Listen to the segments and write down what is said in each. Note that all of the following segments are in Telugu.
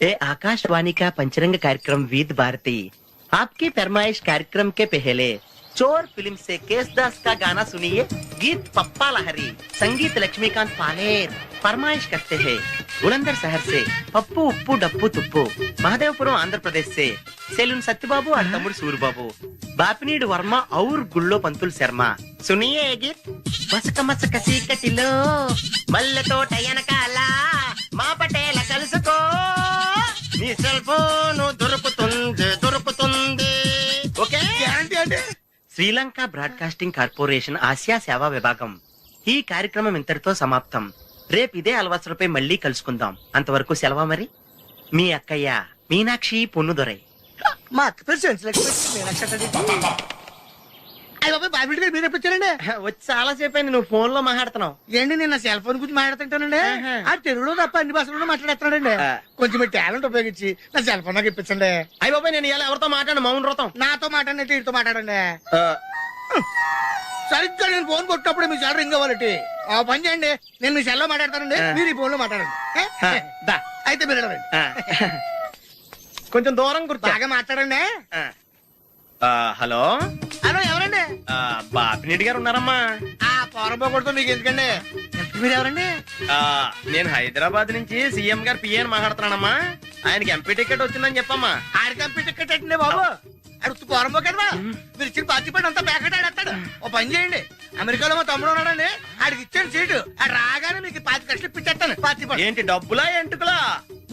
ये आकाशवाणी का पंचरंग कार्यक्रम विद भारती आपकी फरमाइश कार्यक्रम के पहले चोर फिल्म से केसदास का गाना सुनिए। गीत पप्पा लहरी, संगीत लक्ष्मीकांत पालेर। फरमाइश करते हैं बुलंदर शहर से पप्पू उप्पू डप्पू तुप्पू, महादेवपुरम आंध्र प्रदेश से सेलून सत्यबाबू और तमुड़ सूरबाबू, बापनीड वर्मा और गुल्लो पंतुल शर्मा। सुनिए ये गीत। मसक मसक सीकटिलो मल्ल तोट एनकाला మా పటేల కలుసుకో నీ సెల్ ఫోన్ దొరుకుతుంది ఓకే గ్యారంటీ అంటే శ్రీలంక బ్రాడ్కాస్టింగ్ కార్పొరేషన్ ఆసియా సేవా విభాగం ఈ కార్యక్రమం ఇంతటితో సమాప్తం. రేపు ఇదే అలవాసులపై మళ్ళీ కలుసుకుందాం. అంతవరకు సెలవా మరి. మీ అక్కయ్య మీనాక్షి పొన్నుదొరై. మా అక్క పేరు మీనాక్షి. అయ్య బాబాయ్ బాబీ గారు మీరు ఎప్పుడు వచ్చారండి? వచ్చి చాలా సేపు అయింది. నువ్వు ఫోన్ లో మాట్లాడుతున్నావు ఏంటి? నేను నా సెల్ ఫోన్ గురించి మాట్లాడుతుంటానండి. ఆ తెలుగులో తప్ప అన్ని భాషల్లో మాట్లాడేస్తున్నాడండి. కొంచెం మీ టాలెంట్ ఉపయోగించి నా సెల్ ఫోన్ నాకు ఇప్పించండి. అయ్య బాబాయ్ నేను ఇలా ఎవరితో మాట్లాడు మౌన వ్రతం. నాతో మాట్లాడినట్టు వీటితో మాట్లాడండి. సరిగ్గా నేను ఫోన్ కొట్టినప్పుడు మీ సెల్ రింగ్ అవ్వాలంటే ఆ పని చేయండి. నేను మీ సెల్లో మాట్లాడతానండి, మీరు ఈ ఫోన్ లో మాట్లాడండి. అయితే మీరు వెళ్ళండి. కొంచెం దూరం గుర్తు బాగా మాట్లాడండి. హలో హలో ఎవరండి? బాపినీటి గారు ఉన్నారమ్మా? ఆ పొరపోకూడదు మీకు ఎందుకండి. మీరు ఎవరండి? నేను హైదరాబాద్ నుంచి సీఎం గారు పిఏ అని మాట్లాడుతున్నానమ్మా. ఆయనకి ఎంపీ టికెట్ వచ్చిందని చెప్పమ్మా. ఆడికి ఎంపీ టికెట్ అండి బాబు. అడుగుతూ పొరపో కదా. మీరు ఇచ్చిన పార్టీపడి అంతా ప్యాకెట్ ఆడేస్తాడు. ఓ పని చేయండి, అమెరికాలో మా తమ్ముడు ఉన్నాడండి, ఆడికి ఇచ్చాను సీటు. ఆడు రాగానే మీకు 5 లక్షలు ఇప్పించేస్తాను పార్టీపడి. ఏంటి డబ్బులా ఎంటుకులా?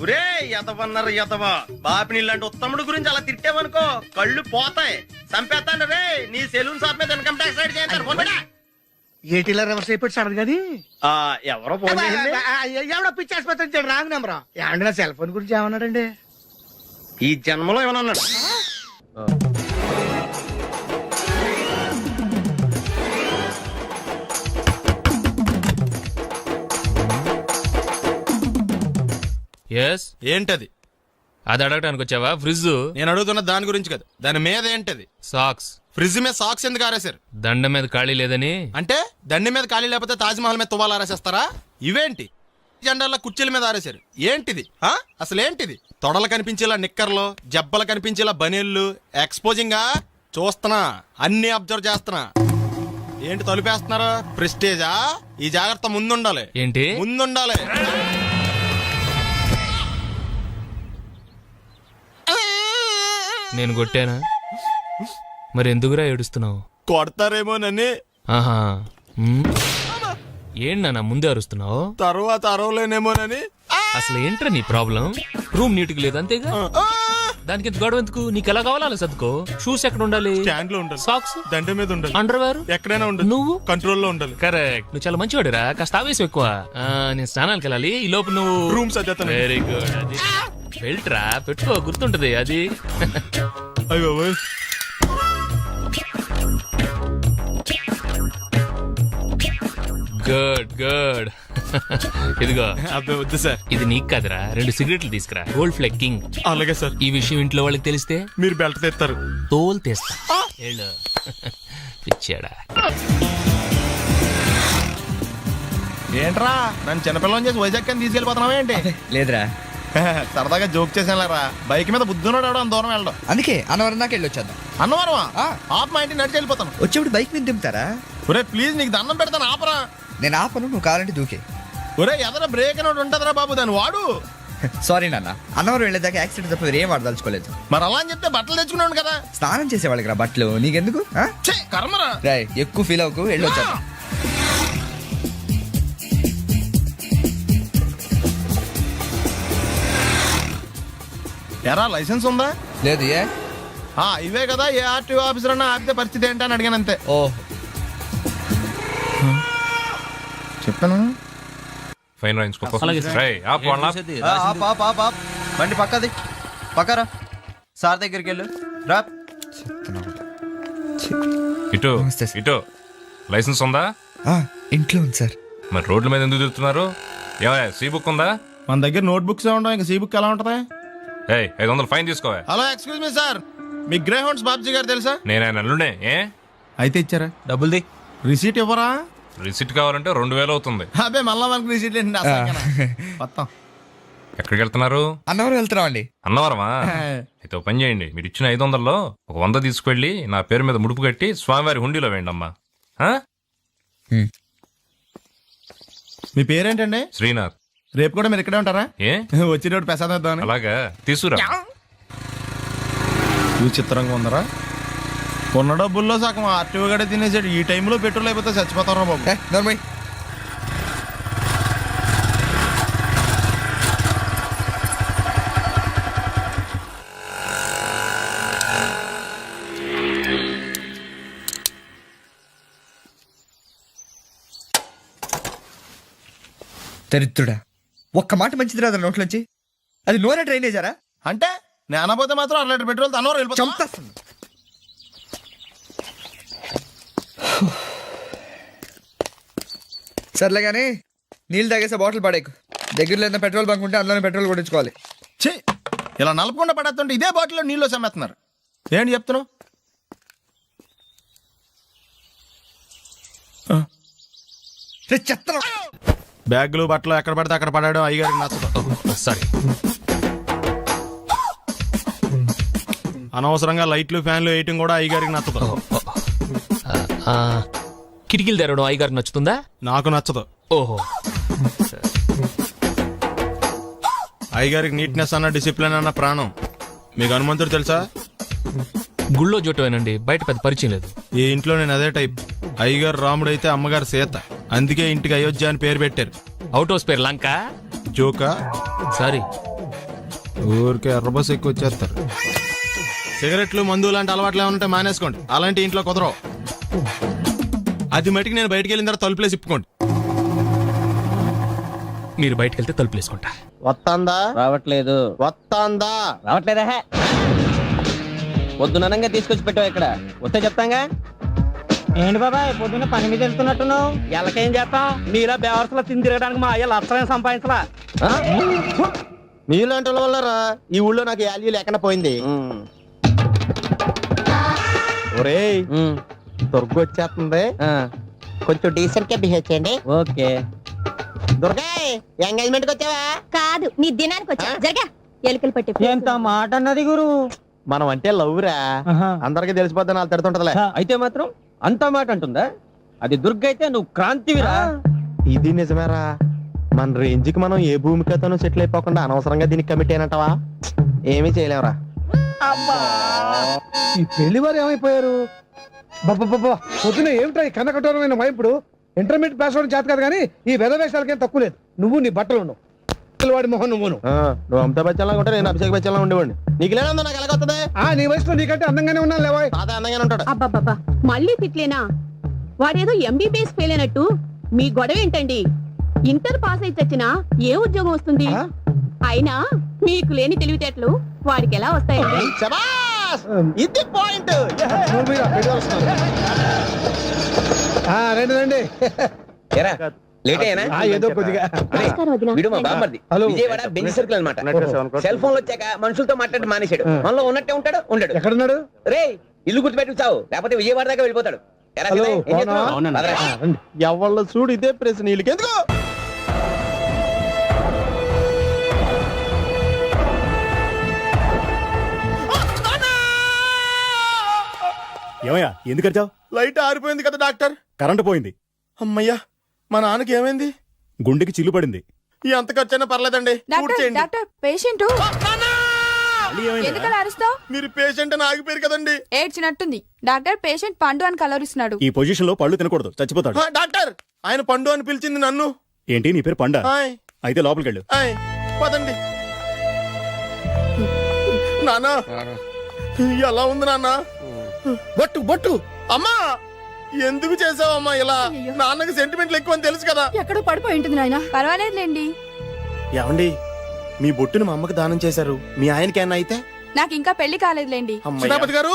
ఒరే ఎతవన్నారు ఎతవా. బాపినీళ్ళు అంటే ఉత్తముడు గురించి అలా తిట్టావనుకో కళ్ళు పోతాయి. చంపేస్తాను రే. నీ సెలూన్ షాప్ మీద ఇన్కమ్ ట్యాక్స్ రైడ్ చేస్తారు. ఏటీలో రివర్స్ అయిపోయి సడన్ గది ఎవరో ఫోన్ చేసింది. ఎవడో పిచ్చి ఆసుపత్రి ఇచ్చాడు రాంగ్ నెంబర్. ఏమండి నా సెల్ ఫోన్ గురించి ఏమన్నాడండి? ఈ జన్మలో ఏమన్నాడు? ఎస్ ఏంటది? అది అడగటానికి వచ్చావా? ఫ్రిడ్జ్. నేను అడుగుతున్న దాని గురించి కదా, దాని మీద ఏంటది? సాక్స్. ఫ్రిడ్జ్ మీద సాక్స్ ఎందుకు ఆరేశారు? దండ మీద ఖాళీ లేదని. అంటే దండి మీద ఖాళీ లేకపోతే తాజ్మహల్ మీద తువ్వాలు ఆరేసేస్తారా? ఇవేంటి జెండాల కుర్చీల మీద ఆరేశారు? ఏంటిది? అసలు ఏంటిది? తొడలు కనిపించేలా నిక్కర్లు, జబ్బలు కనిపించేలా బనీళ్లు, ఎక్స్పోజింగ్ చూస్తున్నా, అన్ని అబ్జర్వ్ చేస్తున్నా. ఏంటి తలుపేస్తున్నారా? ప్రెస్టేజా? ఈ జాగ్రత్త ముందుండాలి. ఏంటి ముందుండాలి. నేను కొట్టానా? మరి ఎందుకురా ఏడుస్తున్నావు? కొడతారేమోనని. ఆహా. ఏంటి నాన్న ముందే అరుస్తున్నావు? తర్వాత అరవలేనేమోనని. అసలు ఏంట్రా నీ ప్రాబ్లం? రూమ్ నీట్గా లేదు అంతేగా. దానికి ఎంత గొడవ ఎందుకు? నీకు ఎలా కావాలో అలా సర్దుకో. షూస్ ఎక్కడ ఉండాలి? స్టాండ్ లో ఉండాలి. సాక్స్ దండ మీద ఉండాలి. అండర్వేర్ ఎక్కడైనా ఉండాలి. నువ్వు కంట్రోల్ లో ఉండాలి. కరెక్ట్. నువ్వు చాలా మంచివాడురా. కాస్త ఆవేశం ఎక్కువ. నేను స్నానానికి వెళ్ళాలి. ఈ లోపు నువ్వు రూమ్ సర్దేస్తాను. Very good. అది వెళ్ళట్రా, పెట్టుకో, గుర్తుంటది అది. అయ్యో గుడ్ గుడ్. ఇదిగో. అబ్బే వద్దు సార్. ఇది నీకు కాదురా. 2 సిగరెట్లు తీసుకురా. Gold Flake King. అలాగే సార్. ఈ విషయం ఇంట్లో వాళ్ళకి తెలిస్తే మీరు బెల్ట్ తెస్తారు. తోలు తెస్తా. పిచ్చాడా. ఏంట్రా నన్ను చిన్నపిల్లని చేసి వైజాగ్ అని తీసుకెళ్ళిపోతున్నావా ఏంటి? లేదురా, సరదాగా జోక్ చేసానులేరా. బైక్ మీద బుద్ధున్నాడు అంత దూరం వెళ్ళడం. అందుకే అన్నవరం దాకా వెళ్ళి వచ్చేద్దాం. అన్నవరమా? ఆప్ మా ఇంటికి నడిచి వెళ్ళిపోతాను. వచ్చేప్పుడు బైక్ మీద దింపుతారా? ఒరే ప్లీజ్ నీకు దండం పెడతాను ఆపరా. నేను ఆపను, నువ్వు కావాలంటే దూకే. ఒరే ఎదర బ్రేక్ అని ఉంటదిరా బాబు, దాన్ని వాడు. సారీ నాన్న, అన్నవరం వెళ్ళేదాకా యాక్సిడెంట్ తప్ప వేరేం వాడదలుచుకోలేదు. మరి అలా అని చెప్తే బట్టలు తెచ్చుకున్నాను కదా. స్నానం చేసేవాళ్ళకి రా బట్టలు, నీకెందుకు? కర్మరా. రాయ్ ఎక్కువ ఫీల్ అవ్వకు, వెళ్ళి వచ్చేద్దాం. ఎరా లైసెన్స్ ఉందా? లేదు. ఏ ఇవే కదా ఏ ఆర్టీఓ ఆఫీసర్ అన్నా ఆపితే పరిస్థితి ఏంటని అడిగాను అంతే. ఓ చెప్పాను. ఫైన్ రాయించుకో. బండి పక్కది పక్కరా. సార్ దగ్గరికి వెళ్ళు రా. ఇటు ఇటు. లైసెన్స్ ఉందా? ఇంట్లో ఉంది సార్. మరి రోడ్ల మీద ఎందుకు తిరుగుతున్నారు? ఏమయ్య సీ బుక్ ఉందా? మన దగ్గర నోట్ బుక్స్ ఉండవు, ఇంకా సీ బుక్ ఎలా ఉంటది? 500 ఫైన్ తీసుకోవా. హలో ఎక్స్క్యూజ్ మీ సార్, మీ గ్రే హౌండ్స్ బాబ్జీ గారు తెలుసా? నేను ఆయన అల్లుడే. అయితే ఇచ్చారా? డబ్బుల్ది. రిసీట్ ఇవ్వరా? రిసిట్ కావాలంటే 2000 అవుతుంది. అబ్బే మళ్ళా మనకు రిసీట్ మొత్తం ఎక్కడికి వెళ్తున్నారు? అన్నవరం వెళ్తున్నాం అండి. అన్నవరమా? అయితే ఒక పని చేయండి, మీరు ఇచ్చిన 500లో ఒక 100 తీసుకెళ్ళి నా పేరు మీద ముడుపు కట్టి స్వామివారి హుండీలో వేయండి అమ్మా. ఆ? మీ పేరేంటండి? శ్రీనాథ్. రేపు కూడా మీరు ఇక్కడే ఉంటారా? ఏ వచ్చినప్పుడు ప్రసాదం ఇద్దామని. అలాగా, తీసుకురా. విచిత్రంగా ఉందరా, ఉన్న డబ్బుల్లో సగం ఆర్టీఓ గడే తినేసాడు. ఈ టైంలో పెట్రోల్ అయిపోతే చచ్చిపోతారా బాబు. నర్మయ్ దరిద్రుడా, ఒక్క మాట మంచిది రాదా నోట్లోంచి? అది నోరే డ్రైనేజారా? అంటే నేను అనబోతే మాత్రం 1 లీటర్ పెట్రోల్ తనవారు వెళ్ళిపోతాం. చంపేస్తుంది. సర్లే కానీ నీళ్ళు తాగేసే బాటిల్ పడేకు. దగ్గరలో ఏదైనా పెట్రోల్ బంక్ ఉంటే అందులోనే పెట్రోల్ కొట్టించుకోవాలి. ఛీ, ఇలా నలపకుండా పడేస్తుంటే ఇదే బాటిల్లో నీళ్ళు సమ్మేస్తున్నారు. ఏంటి చెప్తున్నావు? చెత్త బ్యాగులు బట్టలు ఎక్కడ పడితే అక్కడ పడడం అయ్యగారికి నచ్చదు. సారీ. అనవసరంగా లైట్లు ఫ్యాన్లు వేయటం కూడా అయ్యగారికి నచ్చదు. కిటికీలు తెరవడం అయ్యగారికి నచ్చుతుందా? నాకు నచ్చదు. ఓహో. అయ్యగారికి నీట్నెస్ అన్న డిసిప్లిన్ అన్న ప్రాణం. మీకు హనుమంతుడు తెలుసా? గుళ్ళో జోటమేనండి, బయట పెద్ద పరిచయం లేదు. ఈ ఇంట్లో నేను అదే టైప్. అయ్యగారు రాముడు అయితే అమ్మగారు సీత. అందుకే ఇంటికి అయోధ్య అని పేరు పెట్టారు. అవుట్ హౌస్ పేరు లంక. జోకా? సారీ. ఊరికే ఎర్రబస్ ఎక్కువ వచ్చేస్తారు. సిగరెట్లు మందు లాంటి అలవాట్లు ఏమంటే మానేసుకోండి. అలాంటి ఇంట్లో కుదరవు. అది మటుకు నేను బయటికి వెళ్ళిన తర్వాత తలుపులేసి ఇప్పుకోండి. మీరు బయటకు వెళ్తే తలుపులు వేసుకుంటా. వస్తాందా? రావట్లేదు. వస్తాందా? రావట్లేదా? పొద్దునంగా తీసుకొచ్చి పెట్టావు ఇక్కడ. వస్తే చెప్తాంగా. ఏంటి బాబాయ్ పొద్దున్న పని మీద వెళ్తున్నట్టున్నావు? ఎలాకేం చేస్తాం? మీలా బేవర్సలా తిని తిరగడానికి మా అయ్య లక్షలేం సంపాదించలా. మీలాంటి వాళ్ళరా ఈ ఊళ్ళో నాకు వాల్యూ లేకుండా పోయింది. ఒరేయ్, దుర్గ వచ్చేస్తుంది, కొంచెం డీసెంట్ గా బిహేవ్ చేయండి. ఓకే. దుర్గాయ్, ఎంగేజ్మెంట్ కి వచ్చావా? కాదు, నీ దినానికి వచ్చా. జరగా ఎలుకలు పట్టి ఎంత మాట అన్నది గురు. మనం అంటే లవ్ రా, అందరికి తెలిసిపోద్ది. నాకు తిడుతుంటదిలే. అయితే మాత్రం అంత మాట అంటుందా? అది దుర్గ అయితే నువ్వు క్రాంతివిరా. ఇది నిజమేరా. మన రేంజ్ కి మనం ఏ భూమికతోనూ సెటిల్ అయిపోకుండా అనవసరంగా దీనికి కమిట్ అయినట్టవా? ఏమీ చేయలేవురా. ఈ పెళ్లి వారు ఏమైపోయారు? బాబా పొద్దున ఏమిటా ఈ కన్నకఠోరమైన వైపుడు? ఇంటర్మీడియట్ పాస్ అవడం చేత కాదు కానీ ఈ వెధవేషాలకేం తక్కువ లేదు. నువ్వు నీ బట్టలు ఉండవు, వాడి మొహం నువ్వును. నువ్వు అమితాబ్ బచ్చన్ లాగా ఉంటే నేను అభిషేక్ బచ్చన్ లాగా ఉండేవాడిని. నీకు లేదా నాకు ఎలాగొస్తుంది? నీ వయసులో నీకంటే అందంగానే ఉన్నాను లేవా? తాత అందంగానే ఉంటాడు. అబ్బాబ్బా, మళ్ళీ తిట్లేనా? వాడేదో ఎంబీబీఎస్ ఫెయిల్ అయినట్టు మీ గొడవ ఏంటండి? ఇంటర్ పాస్ అయితే వచ్చినా ఏ ఉద్యోగం వస్తుంది? అయినా మీకు లేని తెలివితేటలు వాడికి ఎలా వస్తాయండి? శబాష్, ఇది పాయింట్. రండి రండి. లేట్ అయ్యానా? ఏదో కొద్దిగా. నమస్కారం వదినా. వీడు మా బామ్మర్ది. హలో. విజయవాడ బెంజ్ సర్కిల్ అన్నమాట. సెల్ ఫోన్ వచ్చాక మనుషులతో మాట్లాడి మానేశాడు. మనలో ఉన్నట్టే ఉంటాడు, ఉండడు. ఎక్కడున్నాడు? రే, ఇల్లు గుర్తుపెట్టి చావు, లేకపోతే విజయవాడ దాకా వెళ్ళిపోతాడు. ఎరా హలో, కిరణ్, ఏం చేస్తున్నావ్? బాగున్నాను. పదరా. ఎవళ్ళ చూడు ఇదే ప్రశ్న. వీళ్ళకి ఎందుకు? ఏమయ్యా ఎందుకు వచ్చావు? లైట్ ఆరిపోయింది కదా డాక్టర్. కరెంటు పోయింది. అమ్మయ్యా, మా నాన్నకి ఏమైంది? గుండెకి చిల్లు పడింది. ఎంత ఖర్చైనా పర్లేదండి, పూర్తి డాక్టర్ పేషెంట్ మళ్ళీ ఏమైంది? ఎందుకలా అరుస్తావు? మీరు పేషెంట్ అని ఆగిపోయారు కదండి. ఏడ్చినట్టుంది. డాక్టర్ పేషెంట్ పండు అని కలరిస్తున్నాడు. ఈ పొజిషన్ లో పళ్ళు తినకూడదు, చచ్చిపోతాడు. డాక్టర్, ఆయన పండు అని పిలిచింది నన్ను. ఏంటి నీ పేరు పండా? ఆయ్, అయితే లోపలికి వెళ్ళు. ఆయ్, పదండి. నానా, ఎలా ఉంది నాన్న? బొట్టు బొట్టు. అమ్మా, ఎందుకు చేసావమ్మా ఇలా? నాన్నకి సెంటిమెంట్లు ఎక్కువ అని తెలుసు కదా. ఎక్కడో పడిపోయి ఉంటుంది నాయన. పర్వాలేదులేండి. ఏమండి, మీ బొట్టును మా అమ్మకి దానం చేశారు. మీ ఆయనకేనా అయితే? నాకు ఇంకా పెళ్లి కాలేదులేండి. సీతాపతి గారు,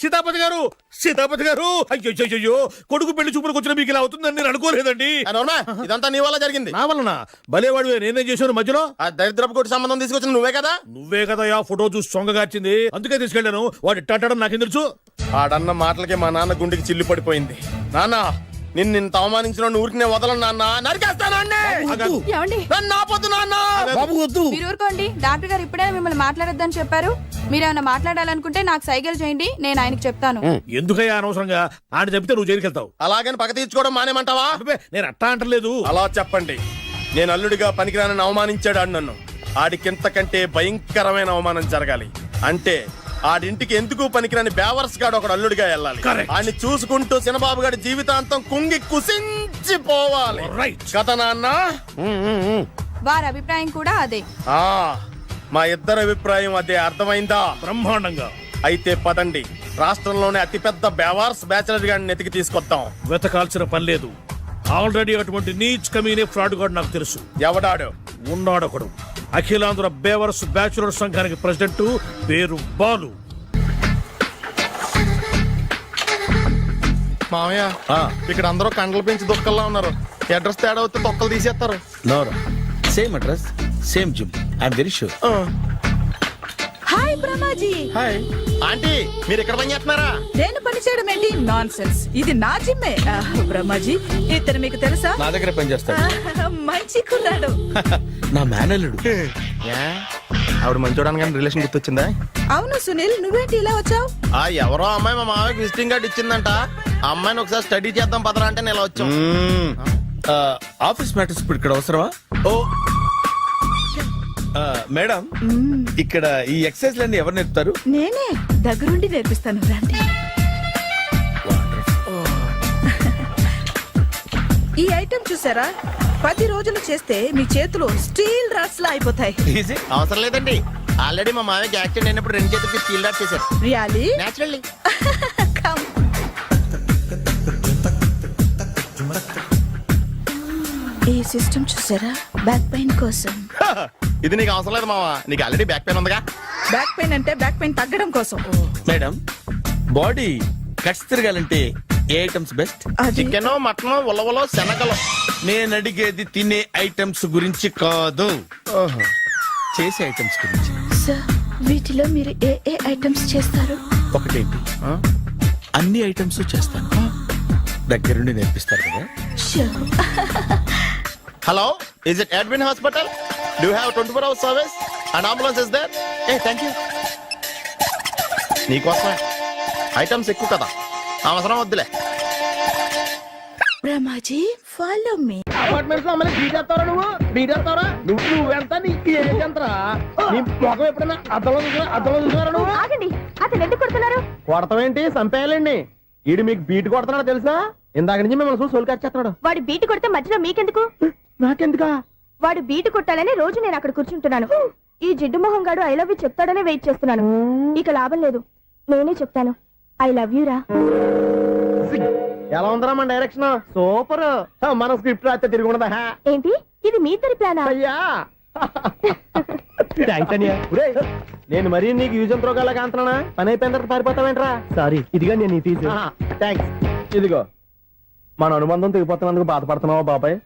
సీతాపతి గారు, సీతాపతి గారు, అయ్యో కొడుకు పెళ్లి చూపులకు వచ్చిన మీకు ఇలా అవుతుందని నేను అనుకోలేదండి. ఇదంతా నీ వల్ల జరిగింది. నా వలన? భలేవాడు, నేనేం చేశాను మధ్యలో? ఆ దరిద్రపు కొట్టి సంబంధం తీసుకొచ్చిన నువ్వే కదా. నువ్వే కదా ఆ ఫోటో చూసి సొంగగార్చింది, అందుకే తీసుకెళ్ళాను. వాడు ఇట్టాడడం నాకేం తెలుసు? ఆడన్న మాటలకి మా నాన్న గుండెకి చిల్లు పడిపోయింది. నాన్న, నిన్ను అవమానించిన ఊరికి నేను వదలను నాన్న, నరికేస్తాను అన్నే. ఏమండి నన్ను ఆపొద్దు నాన్న. బాబు వద్దు. మీరు ఊరుకోండి. డాక్టర్ గారు ఇప్పుడే మిమ్మల్ని మాట్లాడొద్దని చెప్పారు. మీరేమైనా మాట్లాడాలనుకుంటే నాకు సైకిల్ చేయండి, నేను ఆయనకి చెప్తాను. ఎందుకయ్యా అనవసరంగా ఆయన చెప్తే నువ్వు జైలుకి వెళ్తావు. అలాగని పక్క తీర్చుకోవడం మానేమంటావా? అబ్బే, నేను అట్టా అంటలేదు. అలా చెప్పండి. నేను అల్లుడిగా పనికిరానని అవమానించాడు ఆడు నన్ను. ఆడికింతకంటే భయంకరమైన అవమానం జరగాలి. అంటే ఆడింటికి ఎందుకు పనికిరాని బేవర్స్ గాడు ఒకడు అల్లుడిగా వెళ్ళాలి. Correct. ఆడిని చూసుకుంటూ చిన్నబాబు గారి జీవితాంతం కుంగి కుసించిపోవాలి. Right. కదా నాన్న? వారి అభిప్రాయం కూడా అదే. ఆ, మా ఇద్దరి అభిప్రాయం అదే. అర్థమైందా? బ్రహ్మాండంగా. అయితే పదండి, రాష్ట్రంలోనే అతిపెద్ద బేవార్స్ బ్యాచిలర్ గాడిని ఎతికి తీసుకొద్దాం. వెతకాల్సిన పని లేదు. ఆల్రెడీ అటువంటి నీచ్ కమీనే ఫ్రాడ్ గాడు నాకు తెలుసు. ఎవడాడు? ఉన్నాడొకడు. అఖిలాంధ్ర బేవర్స్ బ్యాచులర్ సంఘానికి ప్రెసిడెంట్, పేరు బాలు. మామయ్య, ఇక్కడ అందరూ కండలు పెంచి దుక్కల్లా ఉన్నారు. అడ్రస్ తేడా వస్తే తొక్కలు తీసేస్తారు. నోరా same address, same gym. I'm very sure. Hi Brahmaji. Hi aunty, మీరు ఇక్కడ పని చేస్తున్నారా? నేను పని చేయడం ఏంటి? Nonsense. ఇది నా జిమ్మే. బ్రహ్మాజీ, ఇతను మీకు తెలుసా? నా దగ్గర పని చేస్తాడు. మంచి కుర్రాడు. నా మేనల్లుడు. ఆవిడ మంచి చూడడానికి రిలేషన్ గుర్తొచ్చిందా? అవును సునీల్, నువ్వేంటి ఇలా వచ్చావు? ఆ ఎవరో అమ్మాయి మా మామయ్యకి విజిటింగ్ కార్డు ఇచ్చిందంట. ఆ అమ్మాయిని ఒకసారి స్టడీ చేద్దాం పదరా అంటే నేను ఇలా వచ్చాం. ఆఫీస్ మ్యాటర్స్ ఇప్పుడు ఇక్కడ అవసరమా? ఓ మేడం, ఇక్కడ ఈ ఎక్సర్సైజ్ లన్నీ ఎవరు నేర్పుతారు? నేనే దగ్గరుండి నేర్పిస్తాను, రండి. ఈ ఐటెం చూసారా? 10 రోజులు చేస్తే మీ చేతులు స్టీల్ రాట్స్ లా అయిపోతాయి. ఈజీ. అవసరం లేదండి, ఆల్రెడీ మా మామయ్యకి యాక్సిడెంట్ అయినప్పుడు 2 చేతులకి స్టీల్ డాట్ చేశారు. రియాలీ? నేచురల్లీ. Come. ఈ సిస్టమ్ చూసారా? బ్యాక్ పెయిన్ కోసం. ఇది నీకు అవసరం లేదు మావా, నీకు ఆల్రెడీ బ్యాక్ పెయిన్ ఉందిగా. బ్యాక్ పెయిన్ అంటే బ్యాక్ పెయిన్ తగ్గడం కోసం. మేడం, బాడీ కట్స్ తిరగాలంటే ఏ ఐటమ్స్ బెస్ట్? అది చికెన్, మటన్, ఉలవలో, శనగలు. నేను అడిగేది తినే ఐటమ్స్ గురించి కాదు, చేసే ఐటమ్స్ గురించి. సార్, వీటిలో మీరు ఏ ఏ ఐటమ్స్ చేస్తారు? ఒకటేంటి, అన్ని ఐటమ్స్ చేస్తాను. దగ్గరుండి నేర్పిస్తారు కదా. Hello, is it admin hospital? Do have 24 hours service and ambulance is there? Thank you. నీకోసమే ఐటమ్స్ ఎక్కువ కదా, అవసరం వద్దులే. Brahmaji, follow me. అపార్ట్మెంట్స్ లో అమ్మని బీటేస్తావరా నువ్వు? బీటేస్తావరా నువ్వెంత? నీకు ఏంటంతరా? నీ మొఖం ఎప్పుడైనా అద్దంలో చూసారా నువ్వు? ఆగండి, అతను ఎందుకు కొడుతున్నారు? కొడతావేంటి? చంపేయాలండి. ఈడు మీకు బీట్ కొడుతున్నాడు తెలుసా? ఇందాక నుంచి మిమ్మల్ని చూసి సోల్కొచ్చేస్తున్నాడు. వాడు బీటు కొడితే మధ్యలో మీకెందుకు? నాకెందుకా? వాడు బీటు కొట్టాలని రోజు నేను అక్కడ కూర్చుంటున్నాను. ఈ జిడ్డు మొహం గాడు ఐ లవ్ యూ చెప్తాడనే వెయిట్ చేస్తున్నాను. ఇక లాభం లేదు, నేనే చెప్తాను. ఐ లవ్ యూ రా. ఎలా ఉందరా మన డైరెక్షన్? సూపర్. మన స్క్రిప్ట్ రాస్తే తిరిగి ఉండదా? ఏంటి ఇది మీ ఇద్దరి ప్లానా? అయ్యా నేను మరీ నీకు యూజ్ అంత రోగాలాగా అంటున్నా. పని అయిపోయిన తర్వాత పారిపోతావేంట్రా? సారీ, ఇదిగా నేను తీసి. థ్యాంక్స్. ఇదిగో, మన అనుబంధం తెగిపోతున్నందుకు బాధపడుతున్నావా బాబాయ్?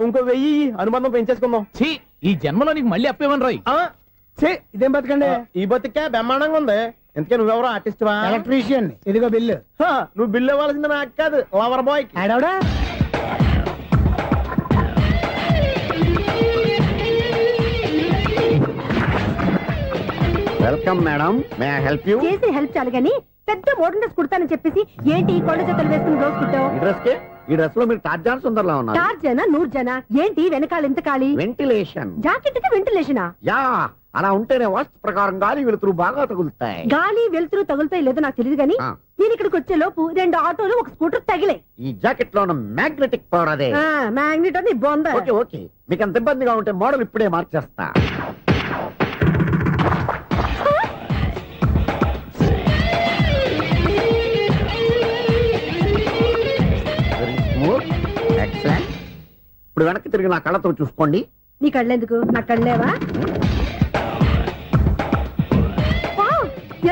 ఇంకో 1000 అనుబంధం పెంచేసుకుందాం. ఈ జన్మలో నీకు మళ్ళీ అప్పేమని రాయి. ఇదేం బతకండి? ఈ బతికే బ్రహ్మాండంగా ఉంది. ఎందుకే నువ్వెవరో ఆర్టిస్ట్ వా? ఎలక్ట్రీషియన్. ఇదిగో బిల్లు. నువ్వు బిల్లు ఇవ్వాల్సింది నాకు కాదు, లవర్ బాయ్. ఆడవడా? Welcome madam, may I help you? చేసి హెల్ప్ చాలు గాని పెద్ద మోడల్ డ్రెస్ కుడతానని చెప్పేసి ఏంటి కొండ జతలు వేసుకుని రోజు కుట్టావు? ఈ డ్రెస్ కి, ఈ డ్రెస్ లో మీరు టార్జాన్ సుందర్లా ఉన్నారు. టార్జనా నూర్జనా? ఏంటి వెనకాల ఎంత ఖాళీ? వెంటిలేషన్. జాకెట్ కి వెంటిలేషనా? యా, అలా ఉంటేనే వాస్తు ప్రకారం గాలి వెలుతురు బాగా తగులుతాయి. గాలి వెలుతురు తగులుతాయి లేదో నాకు తెలియదు గానీ నేను ఇక్కడికి వచ్చే లోపు 2 ఆటోలు, 1 స్కూటర్ తగిలే. ఈ జాకెట్ లో ఉన్న మ్యాగ్నెటిక్ పవర్ అదే. మ్యాగ్నెట్ అని బొంద. ఓకే ఓకే, మీకు అంత ఇబ్బందిగా ఉంటే మోడల్ ఇప్పుడే మార్చేస్తా. ఎక్సలెంట్. ఇప్పుడు వెనక్కి తిరిగి నా కళ్ళతో చూసుకోండి. నీ కళ్ళెందుకు? నా కళ్ళేవా?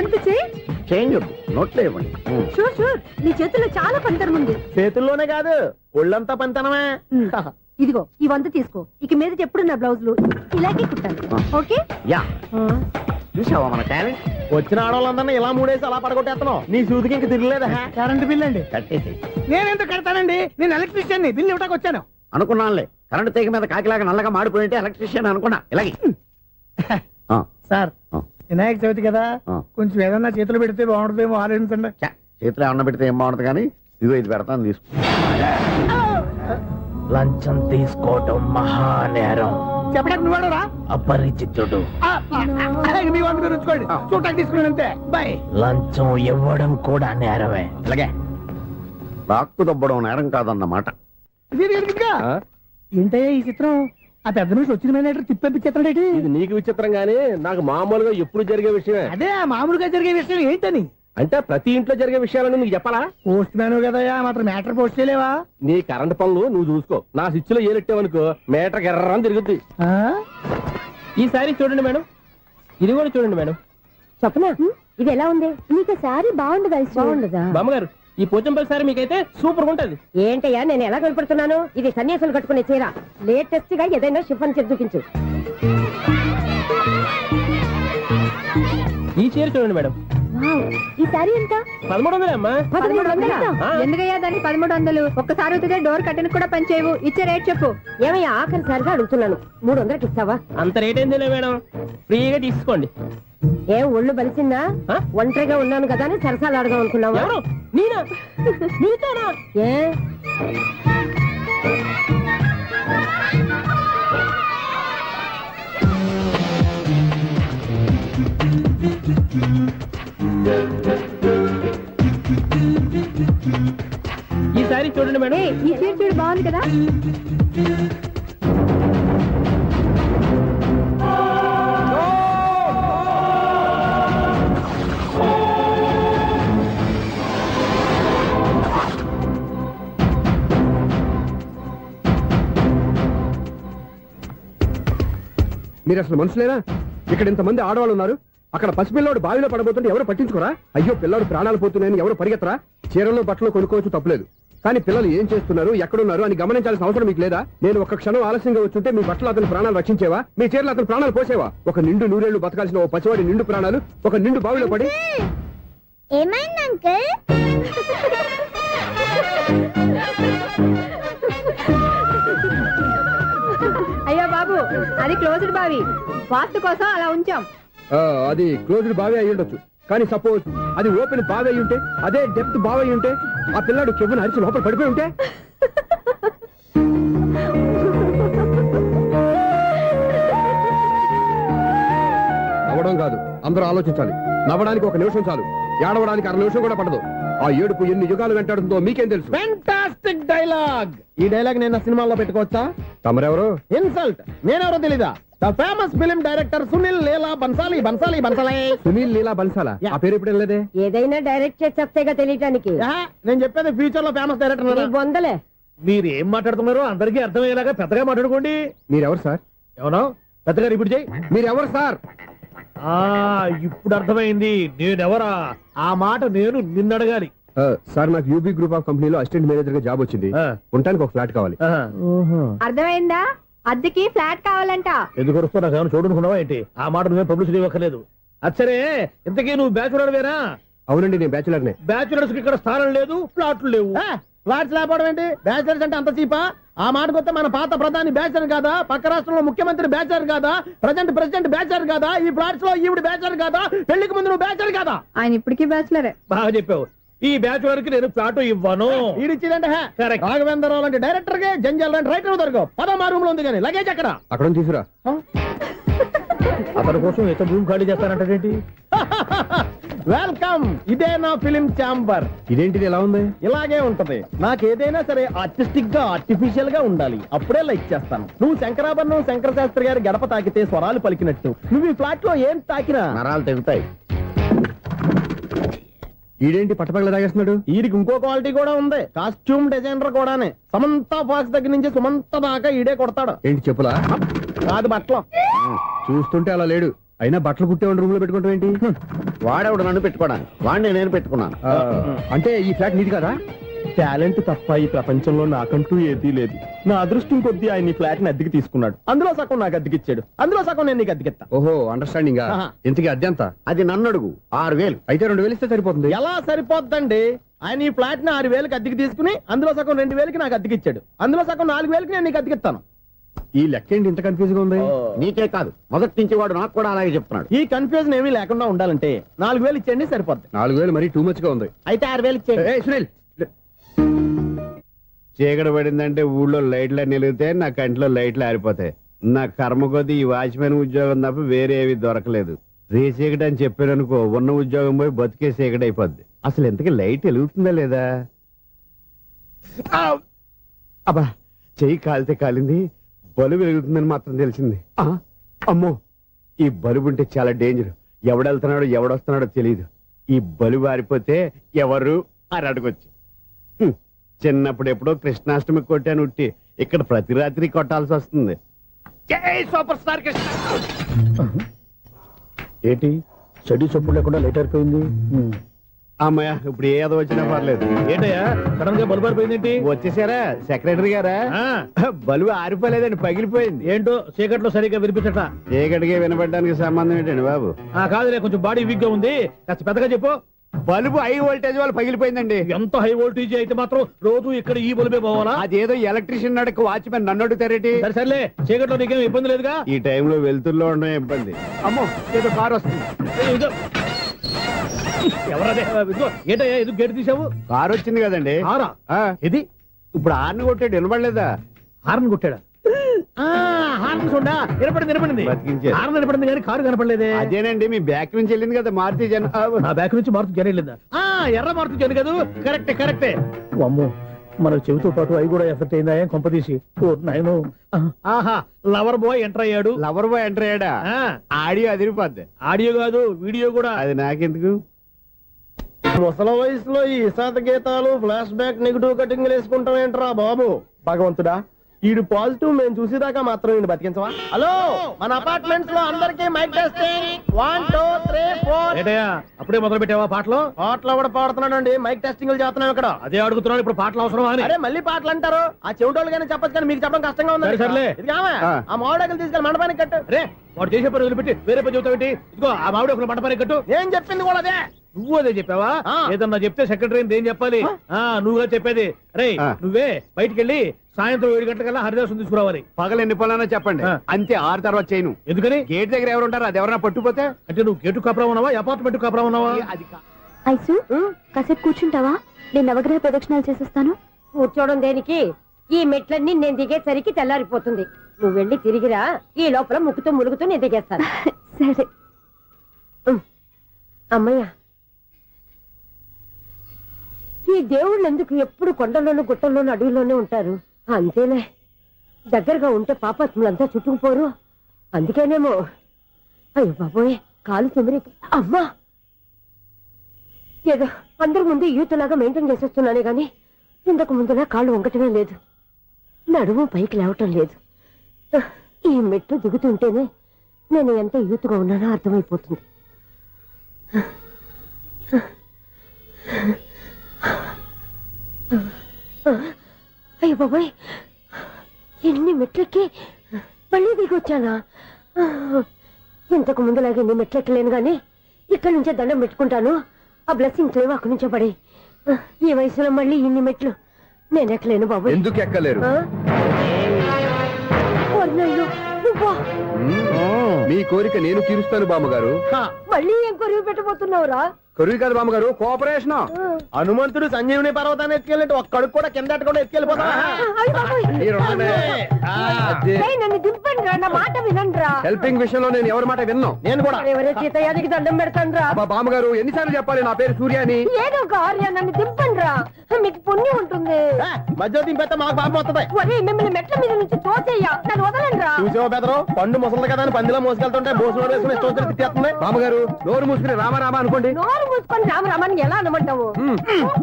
ఎంత చేంజ్? చేంజ్ నోట్లో ఇవ్వండి. షూర్ షూర్, నీ చేతుల్లో చాలా పనితనం ఉంది. చేతుల్లోనే కాదు, ఒళ్ళంతా పనితనమే. ఇదిగో ఈ 100 తీసుకో. ఇక మీద ఎప్పుడు నా బ్లౌజులు ఇలాగే కుట్టాను. ఓకే? యా, చూసావా మన టాలెంట్? వచ్చిన ఆడవాళ్ళందరినీ ఇలా మూడేసి అలా పడగొట్టేస్తున్నావు. నీ సూదికి ఇంక తిరగలేదా? కరెంట్ బిల్ అండి. కట్టేసి నేనెందుకు కడతానండి, నేను ఎలక్ట్రీషియన్ బిల్లు ఇవ్వడానికి వచ్చాను. అనుకున్నానులే, కరెంట్ తీగ మీద కాకిలాగా నల్లగా మాడిపోయింటే ఎలక్ట్రీషియన్ అనుకున్నా. ఇలాగే సార్ వినాయక చవితి కదా, కొంచెం ఏదన్నా చేతులు పెడితే బాగుంటుందేమో ఆలోచించండి. చేతిలో అన్న పెడితే ఏం బాగుంటుంది కానీ ఇదిగో ఇది పెడతాను తీసుకో. లంచం తీసుకోవటం మహానేరం. చెప్పడానికి నువ్వాడరా అపరిచితుడు. మీ వంద మీరు ఉంచుకోండి, చూడటానికి తీసుకుని అంతే. బాయ్. లంచం ఇవ్వడం కూడా నేరమే. ఇలాగే రాక్కు దబ్బడం నేరం కాదన్నమాట. ఏంటయ్యా ఈ చిత్రం? ఆ పెద్ద నుంచి వచ్చిన మేనేటర్ తిప్పించేస్తాడేటి? ఇది నీకు విచిత్రం గానీ నాకు మామూలుగా ఎప్పుడు జరిగే విషయమే. అదే మామూలుగా జరిగే విషయం ఏంటని? అంటే ప్రతి ఇంట్లో జరిగే విషయాలను నీకు చెప్పాలా? పోస్ట్ మ్యాన్ కదయ్యా, మాత్రం మ్యాటర్ పోస్ట్ చేయలేవా? నీ కరెంట్ పనులు నువ్వు చూసుకో, నా స్విచ్ లో ఏలెట్టావనుకో మీటర్ ఎర్రని తిరుగుద్ది. ఈసారి చూడండి మేడం, ఇది కూడా చూడండి మేడం. చెప్పనా ఇది ఎలా ఉంది? నీకు సారీ బాగుండదా? బాగుండదా బామ్మగారు, ఈ పోచంపల్లి సారీ మీకైతే సూపర్ ఉంటది. ఏంటయ్యా నేను ఎలా కనపడుతున్నాను? ఇది సన్యాసులు కట్టుకునే చీర. లేటెస్ట్ గా ఏదైనా షిఫన్ చేసి చూపించు. ఈ చీర చూడండి మేడం. ఈ సారీ ఎంత? 1300 అమ్మా. 1300? ఎందుకయ్యా దానికి 1300? ఒక్కసారి అవుతుందే డోర్ కట్టెన్ కూడా పనిచేయవు. ఇచ్చే రేట్ చెప్పు. ఏమయ్యా ఆఖరిసారిగా అడుగుతున్నాను, 300కి ఇస్తావా? అంత రేట్ ఏందిలే మేడం, ఫ్రీగా తీసుకోండి. ఏం ఒళ్ళు బలిసిందా? ఒంటరిగా ఉన్నాను కదా అని సరసాలు అడదాం అనుకున్నావా? ఎవరు? నేనా? నీతోనా? ఏ ఈ సారీ చూడండి మేడం. ఈ చీర చూడు, బాగుంది కదా? మీరు అసలు మనుషులేనా? ఇక్కడ ఇంతమంది ఆడవాళ్ళు ఉన్నారు, అక్కడ పసిపిల్లాడు బావిలో పడబోతుంటే ఎవరు పట్టించుకోరా? అయ్యో పిల్లాడు ప్రాణాలు పోతున్నాయని ఎవరు పరిగెత్తరా? చీరలు బట్టలు కొనుక్కోవచ్చు, తప్పులేదు. కానీ పిల్లలు ఏం చేస్తున్నారు, ఎక్కడున్నారు అని గమనించాల్సిన అవసరం మీకు లేదా? నేను ఒక్క క్షణం ఆలస్యంగా వచ్చుంటే మీ బట్టలు అతని ప్రాణాలు రక్షించేవా? మీ చీరలు అతని ప్రాణాలు పోసేవా? ఒక నిండు నూరేళ్లు బతకాల్సిన ఓ పసివాడి నిండు ప్రాణాలు ఒక నిండు బావిలో పడి. ఏమైంది అంకుల్? అయ్యో బాబు, అది క్లోజ్డ్ బావి, వాస్తు కోసం అలా ఉంచాం. అది క్లోజ్డ్ బావి అయి ఉండొచ్చు, కానీ సపోజ్ అది ఓపెన్ బావి అయి ఉంటే, అదే డెప్త్ బావి అయి ఉంటే, ఆ పిల్లాడు చెవును అరిచి లోపల పడిపోయి ఉంటే? నవ్వడం కాదు, అందరూ ఆలోచించాలి. నవ్వడానికి ఒక నిమిషం చాలు, ఏడవడానికి 1/2 నిమిషం కూడా పడదు. ఆ ఏడుపు ఎన్ని యుగాలు వెంటాడుతుందో మీకేం తెలుసు? Fantastic dialogue. ఈ డైలాగ్ నేను సినిమాలో పెట్టుకోవచ్చా? తమరెవరు? ఇన్సల్ట్. నేనెవరో తెలీదా? The famous film director Sunil Leela Bansali. Sunil Leela బన్సాలా? ఆ పేరు ఇప్పుడు లేదే. ఏదైనా డైరెక్ట్ చేసి చెప్తేగా తెలియటానికి. నేను చెప్పేది ఫ్యూచర్ లో ఫేమస్ డైరెక్టర్. బొందలే. మీరు ఏం మాట్లాడుతున్నారో అందరికీ అర్థమయ్యేలాగా పెద్దగా మాట్లాడుకోండి. మీరెవరు సార్? ఎవరో పెద్దగా రిపీట్ చేయి. మీరెవరు సార్? ఇప్పుడు అర్థమైంది నేనెవరా. ఆ మాట నేను నిన్నడగాలి. సార్, నాకు యూబీ గ్రూప్ ఆఫ్ కంపెనీలో అసిస్టెంట్ మేనేజర్ గా జాబ్ వచ్చింది. ఉండటానికి ఒక ఫ్లాట్ కావాలి. అర్థమైందా? అద్దెకి ఫ్లాట్ కావాలంట. ఎందుకు వస్తా నాకు ఏమైనా చూడనుకున్నావా ఏంటి? ఆ మాట నువ్వే పబ్లిసిటీ ఇవ్వక్కర్లేదు. అచ్చరే, ఇంతకీ నువ్వు బ్యాచులర్ వేరా? అవునండి, నేను బ్యాచులర్ నే. బ్యాచులర్స్ కి ఇక్కడ స్థానం లేదు, ఫ్లాట్లు లేవు. ఫ్లాట్స్ లేకపోవడం ఏంటి? బ్యాచులర్స్ అంటే అంత చీపా? ఆ మాటకొస్తే మన పాత ప్రధాని బ్యాచులర్ కాదా? పక్క రాష్ట్రంలో ముఖ్యమంత్రి బ్యాచులర్ కాదా? ప్రెసిడెంట్ బ్యాచులర్ కాదా? ఈ ఫ్లాట్స్ లో ఈవిడ బ్యాచులర్ కాదా? పెళ్లికి ముందు నువ్వు బ్యాచులర్ కాదా? ఆయన ఇప్పటికీ బ్యాచులరే. బాగా చెప్పావు. ఈ బ్యాచులర్ కి నేను ఫ్లాట్ ఇవ్వను. ఈడిచ్చిందంటే రాఘవేంద్రరావు లాంటి డైరెక్టర్ కి జంజల్ లాంటి రైటర్ దొరకవు. పదమా రూమ్ లో ఉంది కానీ లగేజ్ అక్కడ. అక్కడ తీసుకురా. అతని కోసం ఎంత రూమ్ ఖాళీ చేస్తానంటే వెల్కమ్. ఇదే నా ఫిలిం ఛాంబర్. ఇదేంటిది ఎలా ఉంది? ఇలాగే ఉంటది. నాకు ఏదైనా సరే ఆర్టిస్టిక్ గా ఆర్టిఫిషియల్ గా ఉండాలి, అప్పుడే లైక్ చేస్తాను. నువ్వు శంకరాభరణం శంకర శాస్త్రి గారి గడప తాకితే స్వరాలు పలికినట్టు నువ్వు ఈ ఫ్లాట్ లో ఏం తాకినా నరాలు తెగుతాయి. ఈడేంటి పట్టపగల తాగేస్తున్నాడు? ఈడికి ఇంకో క్వాలిటీ కూడా ఉంది. కాస్ట్యూమ్ డిజైనర్ కూడానే. సమంత ఫాక్స్ దగ్గర నుంచి సుమంత దాకా ఈడే కొడతాడు. ఏంటి చెప్పులా? కాదు, బట్టలు. చూస్తుంటే అలా లేడు. అయినా బట్టలు కుట్టేవాడి రూమ్ లో పెట్టుకుంటాం ఏంటి? వాడేవాడు నన్ను పెట్టుకోవడానికి, వాడిని నేను పెట్టుకున్నాను. అంటే ఈ ఫ్లాట్ నీది కదా? టాలెంట్ తప్ప ఈ ప్రపంచంలో నాకంటూ ఏదీ లేదు. నా అదృష్టం కొద్దీ ఆయన ఈ ఫ్లాట్ ని అద్దెకి తీసుకున్నాడు. అందులో సగం నాకు అద్దెకిచ్చాడు, అందులో సగం నేను నీకు అద్దెకిస్తా. ఓహో, అండర్స్టాండింగ్. ఇంతకీ అద్దె ఎంత? అది నన్ను అడుగు. 6000. అయితే 2000 ఇస్తే సరిపోతుంది. ఎలా సరిపోద్దండి? ఆయన ఈ ఫ్లాట్ ని 6,000కి అద్దెకి తీసుకుని అందులో సగం 2,000కి నాకు అద్దెకి ఇచ్చాడు. అందులో సగం 4,000కి నేను నీకు అద్దెకిస్తాను. ఈ లెక్క ఏంటి ఇంత కన్ఫ్యూజ్ గా ఉంది? నీకే కాదు, మొదటి నుంచి వాడు నాకు కూడా అలాగే చెప్తున్నాడు. ఈ కన్ఫ్యూజన్ ఏమీ లేకుండా ఉండాలంటే 4,000 ఇచ్చేయండి సరిపోద్ది. 4,000 మరీ టూ మచ్ గా ఉంది. అయితే 6,000 ఇచ్చేయండి. ఏయ్, సునీల్, చీకటి పడిందంటే ఊళ్ళో లైట్లు నిలిగితే నా కంటిలో లైట్లు ఆరిపోతాయి. నా కర్మ కొద్దీ ఈ వాచ్మెన్ ఉద్యోగం తప్ప వేరే ఏవి దొరకలేదు. రేచీకటి అని చెప్పాననుకో, ఉన్న ఉద్యోగం పోయి బతికే చీకటి అయిపోద్ది. అసలు ఇంతకీ లైట్ వెలుగుతుందా లేదా? అబ్బా, చెయ్యి కాలితే కాలింది, బలుబు వెలుగుతుందని మాత్రం తెలిసింది. అమ్మో, ఈ బలుబు ఉంటే చాలా డేంజర్. ఎవడెళ్తున్నాడో ఎవడొస్తున్నాడో తెలియదు. ఈ బలుబు ఆరిపోతే ఎవరు అని అడగొచ్చు. చిన్నప్పుడు ఎప్పుడో కృష్ణాష్టమి కొట్టాను ఉట్టి, ఇక్కడ ప్రతి రాత్రి కొట్టాల్సి వస్తుంది. జై సూపర్ స్టార్ కృష్ణ. ఏంటి చెడు చొప్పుడు లేకుండా లైట్ అయిపోయింది? అమ్మయ్య, ఇప్పుడు ఏదో వచ్చినా పర్లేదు. ఏంటయ్యా సడన్ గా బల్బు అయిపోయింది ఏంటి? వచ్చేసారా సెక్రటరీ గారా? బలుబు ఆరిపోలేదండి, పగిలిపోయింది. ఏంటో చీకట్లో సరిగ్గా వినిపించట. చీకటికి వినపడడానికి సంబంధం ఏంటండి బాబు? కాదులే, కొంచెం బాడీ వీక్ గా ఉంది, కాస్త పెద్దగా చెప్పు. బలుబు హై వోల్టేజ్ వాళ్ళు పగిలిపోయిందండి. ఎంత హై వోల్టేజ్ అయితే మాత్రం రోజు ఇక్కడ ఈ బల్బే పోవాలా? అదేదో ఎలక్ట్రీషియన్ నడక వాచ్మెన్ నన్ను అడుగుతారేటి? సరే సర్లే, చీకట్లో నీకేం ఇబ్బంది లేదుగా? ఈ టైంలో వెళ్తుల్లో ఉండడం ఇబ్బంది. అమ్మో, ఏదో కారు వస్తుంది. ఇదిగో. ఎవరదే? ఇదిగో, ఏంటయ్యా ఇది గేట్ తీసావు? కారు వచ్చింది కదండి. కారా? ఇది ఇప్పుడు హార్న్ కొట్టాడు, వినపడలేదా? హార్న్ కొట్టాడా? హార్న్ చూడా వినపడింది. బతికించారు. హార్న్ వినపడింది కానీ కారు కనపడలేదే. అదేనండి, మీ బ్యాక్ నుంచి వెళ్ళింది కదా మారుతి జన. నా బ్యాక్ నుంచి మారుతు జరగలేదా? ఎర్ర మారుతు జన కదా? కరెక్టే. అమ్మో, మన చెవితో పాటు అవి కూడా ఎఫెక్ట్ అయిందా? ఏం కొంపదీసి నాయను. ఆహా, లవర్ బాయ్ ఎంటర్ అయ్యాడు. లవర్ బాయ్ ఎంటర్ అయ్యాడా? ఆడియో అదిరిపోద్ది. ఆడియో కాదు, వీడియో కూడా. అది నాకెందుకు? ముసల వయసులో ఈ ఇసాత గీతాలు, ఫ్లాష్ బ్యాక్, నెగిటివ్ కటింగ్ వేసుకుంటాం ఏంట్రా బాబు? భగవంతుడా, ఈడు పాజిటివ్ మేము చూసేదాకా మాత్రం ఈయన బతికించవా? హలో, మన అపార్ట్మెంట్స్ లో అందరికీ మైక్ టెస్టింగ్. 1 2 3 4. ఏటయ్యా అప్పుడే మొదలు పెట్టావా పాటలు? పాటలు కూడా పాడుతున్నాడు, మైక్ టెస్టింగ్ చేస్తున్నాం ఇక్కడ. అదే అడుగుతున్నాడు, ఇప్పుడు పాటలు అవసరం అని. అరే మళ్ళీ పాటలు అంటారు, ఆ చెవిటోళ్ళు కానీ చెప్పచ్చు కానీ మీకు చెప్పడం కష్టంగా ఉంది. సర్లే, ఆ మామిడాకులు తీసుకెళ్ళి మండపానికి కట్టు. రే, వాడు చేసే పని వదిలిపెట్టి వేరే పని చెబుతావు. ఇదిగో ఆ మామిడాకులు మండపానికి కట్టు. నేను చెప్పింది కూడా అదే. నువ్వు అదే చెప్పావా? ఏదన్నా చెప్తే సెక్రటరీ ఏం చెప్పాలి? నువ్వుగా చెప్పేది. రే, నువ్వే బయటికి వెళ్ళి సాయంత్రం 7 గంటలకల్లా హరిదాసు తీసుకురావాలి. పగలు ఎన్ని పనులన్నా చెప్పండి, అంతే. 6 తర్వాత చేయను. ఎందుకని? గేట్ దగ్గర ఎవరు ఉంటారు, అది ఎవరైనా పట్టుపోతే. అంటే నువ్వు గేటు కాపురా ఉన్నావా, అపార్ట్మెంట్ కాపురా ఉన్నావా? అది ఐసు, కాసేపు కూర్చుంటావా? నేను నవగ్రహ ప్రదక్షిణాలు చేసేస్తాను. కూర్చోవడం దేనికి? ఈ మెట్లన్నీ నేను దిగేసరికి తెల్లారిపోతుంది. నువ్వు వెళ్ళి తిరిగిరా, ఈ లోపల ముక్కుతూ ములుగుతూ నేను దిగేస్తాను. సరే. అమ్మయ్య, ఈ దేవుళ్ళు ఎందుకు ఎప్పుడు కొండల్లోనూ గుట్టల్లోనూ అడవిలోనే ఉంటారు? అంతేలే, దగ్గరగా ఉంటే పాపాత్ములంతా చుట్టుకుపోరు. అందుకేనేమో. అయ్యో బాబోయ్, కాలు చెమిరి. అమ్మా, ఏదో అందరి ముందు యూత్లాగా మెయింటైన్ చేసేస్తున్నానే గాని ఇంతకు ముందులా కాళ్ళు వంకటమే లేదు, నడుము పైకి లేవటం లేదు. ఈ మెట్లు దిగుతుంటేనే నేను ఎంత యూత్గా ఉన్నానో అర్థమైపోతుంది. అయ్యో బాబాయ్, ఎన్ని మెట్లెక్కి మళ్ళీ దిగొచ్చానా? ఇంతకు ముందులాగే ఎన్ని మెట్లెక్కలేను గాని ఇక్కడి నుంచే దండం పెట్టుకుంటాను. ఆ బ్లెస్సింగ్స్ లేవు అక్కడి నుంచే పడే. ఈ వయసులో మళ్ళీ ఇన్ని మెట్లు నేను ఎక్కలేను బాబు. ఎందుకు ఎక్కలేరు? మీ కోరిక నేను తీరుస్తాను బామ్మగారు. మళ్ళీ ఏం కొరివి పెట్టబోతున్నావురా? కొరివి కాదు బామ్మగారు, కోఆపరేషన్. హనుమంతుడు సంజీవుని పర్వతాన్ని ఎత్తుకెళ్ళినట్టు ఒక్కడికి కూడా కిందట్టుకుండా ఎత్తుకెళ్ళిపోతా. నన్ను దింపండి రా, నా మాట వినండి రా. హెల్పింగ్ విషయంలో నేను ఎవరి మాట విన్నాను. నేను కూడా ఎవరే సీతయ్యానికి దండం పెడతాను రా. బామ్మగారు ఎన్నిసార్లు చెప్పాలి నా పేరు సూర్య అని? ఏదో ఒక ఆర్య, నన్ను దింపండి రా, మీకు పుణ్యం ఉంటుంది. మధ్య దింపేస్తే మాకు పాపం వస్తుంది. ఒరే, మిమ్మల్ని మెట్ల మీద నుంచి తోచేయ్యా, నన్ను వదలండి రా. చూసావా బెదరు, పండు ముసలి కదా అని పందిలో మోసుకెళ్తుంటే భోజనం వేసుకుని ఇష్టం తిట్టేస్తుంది. బామ్మగారు నోరు మూసుకుని రామారామా అనుకోండి. నోరు మూసుకొని రామరామాన్ని ఎలా అనమంటావు?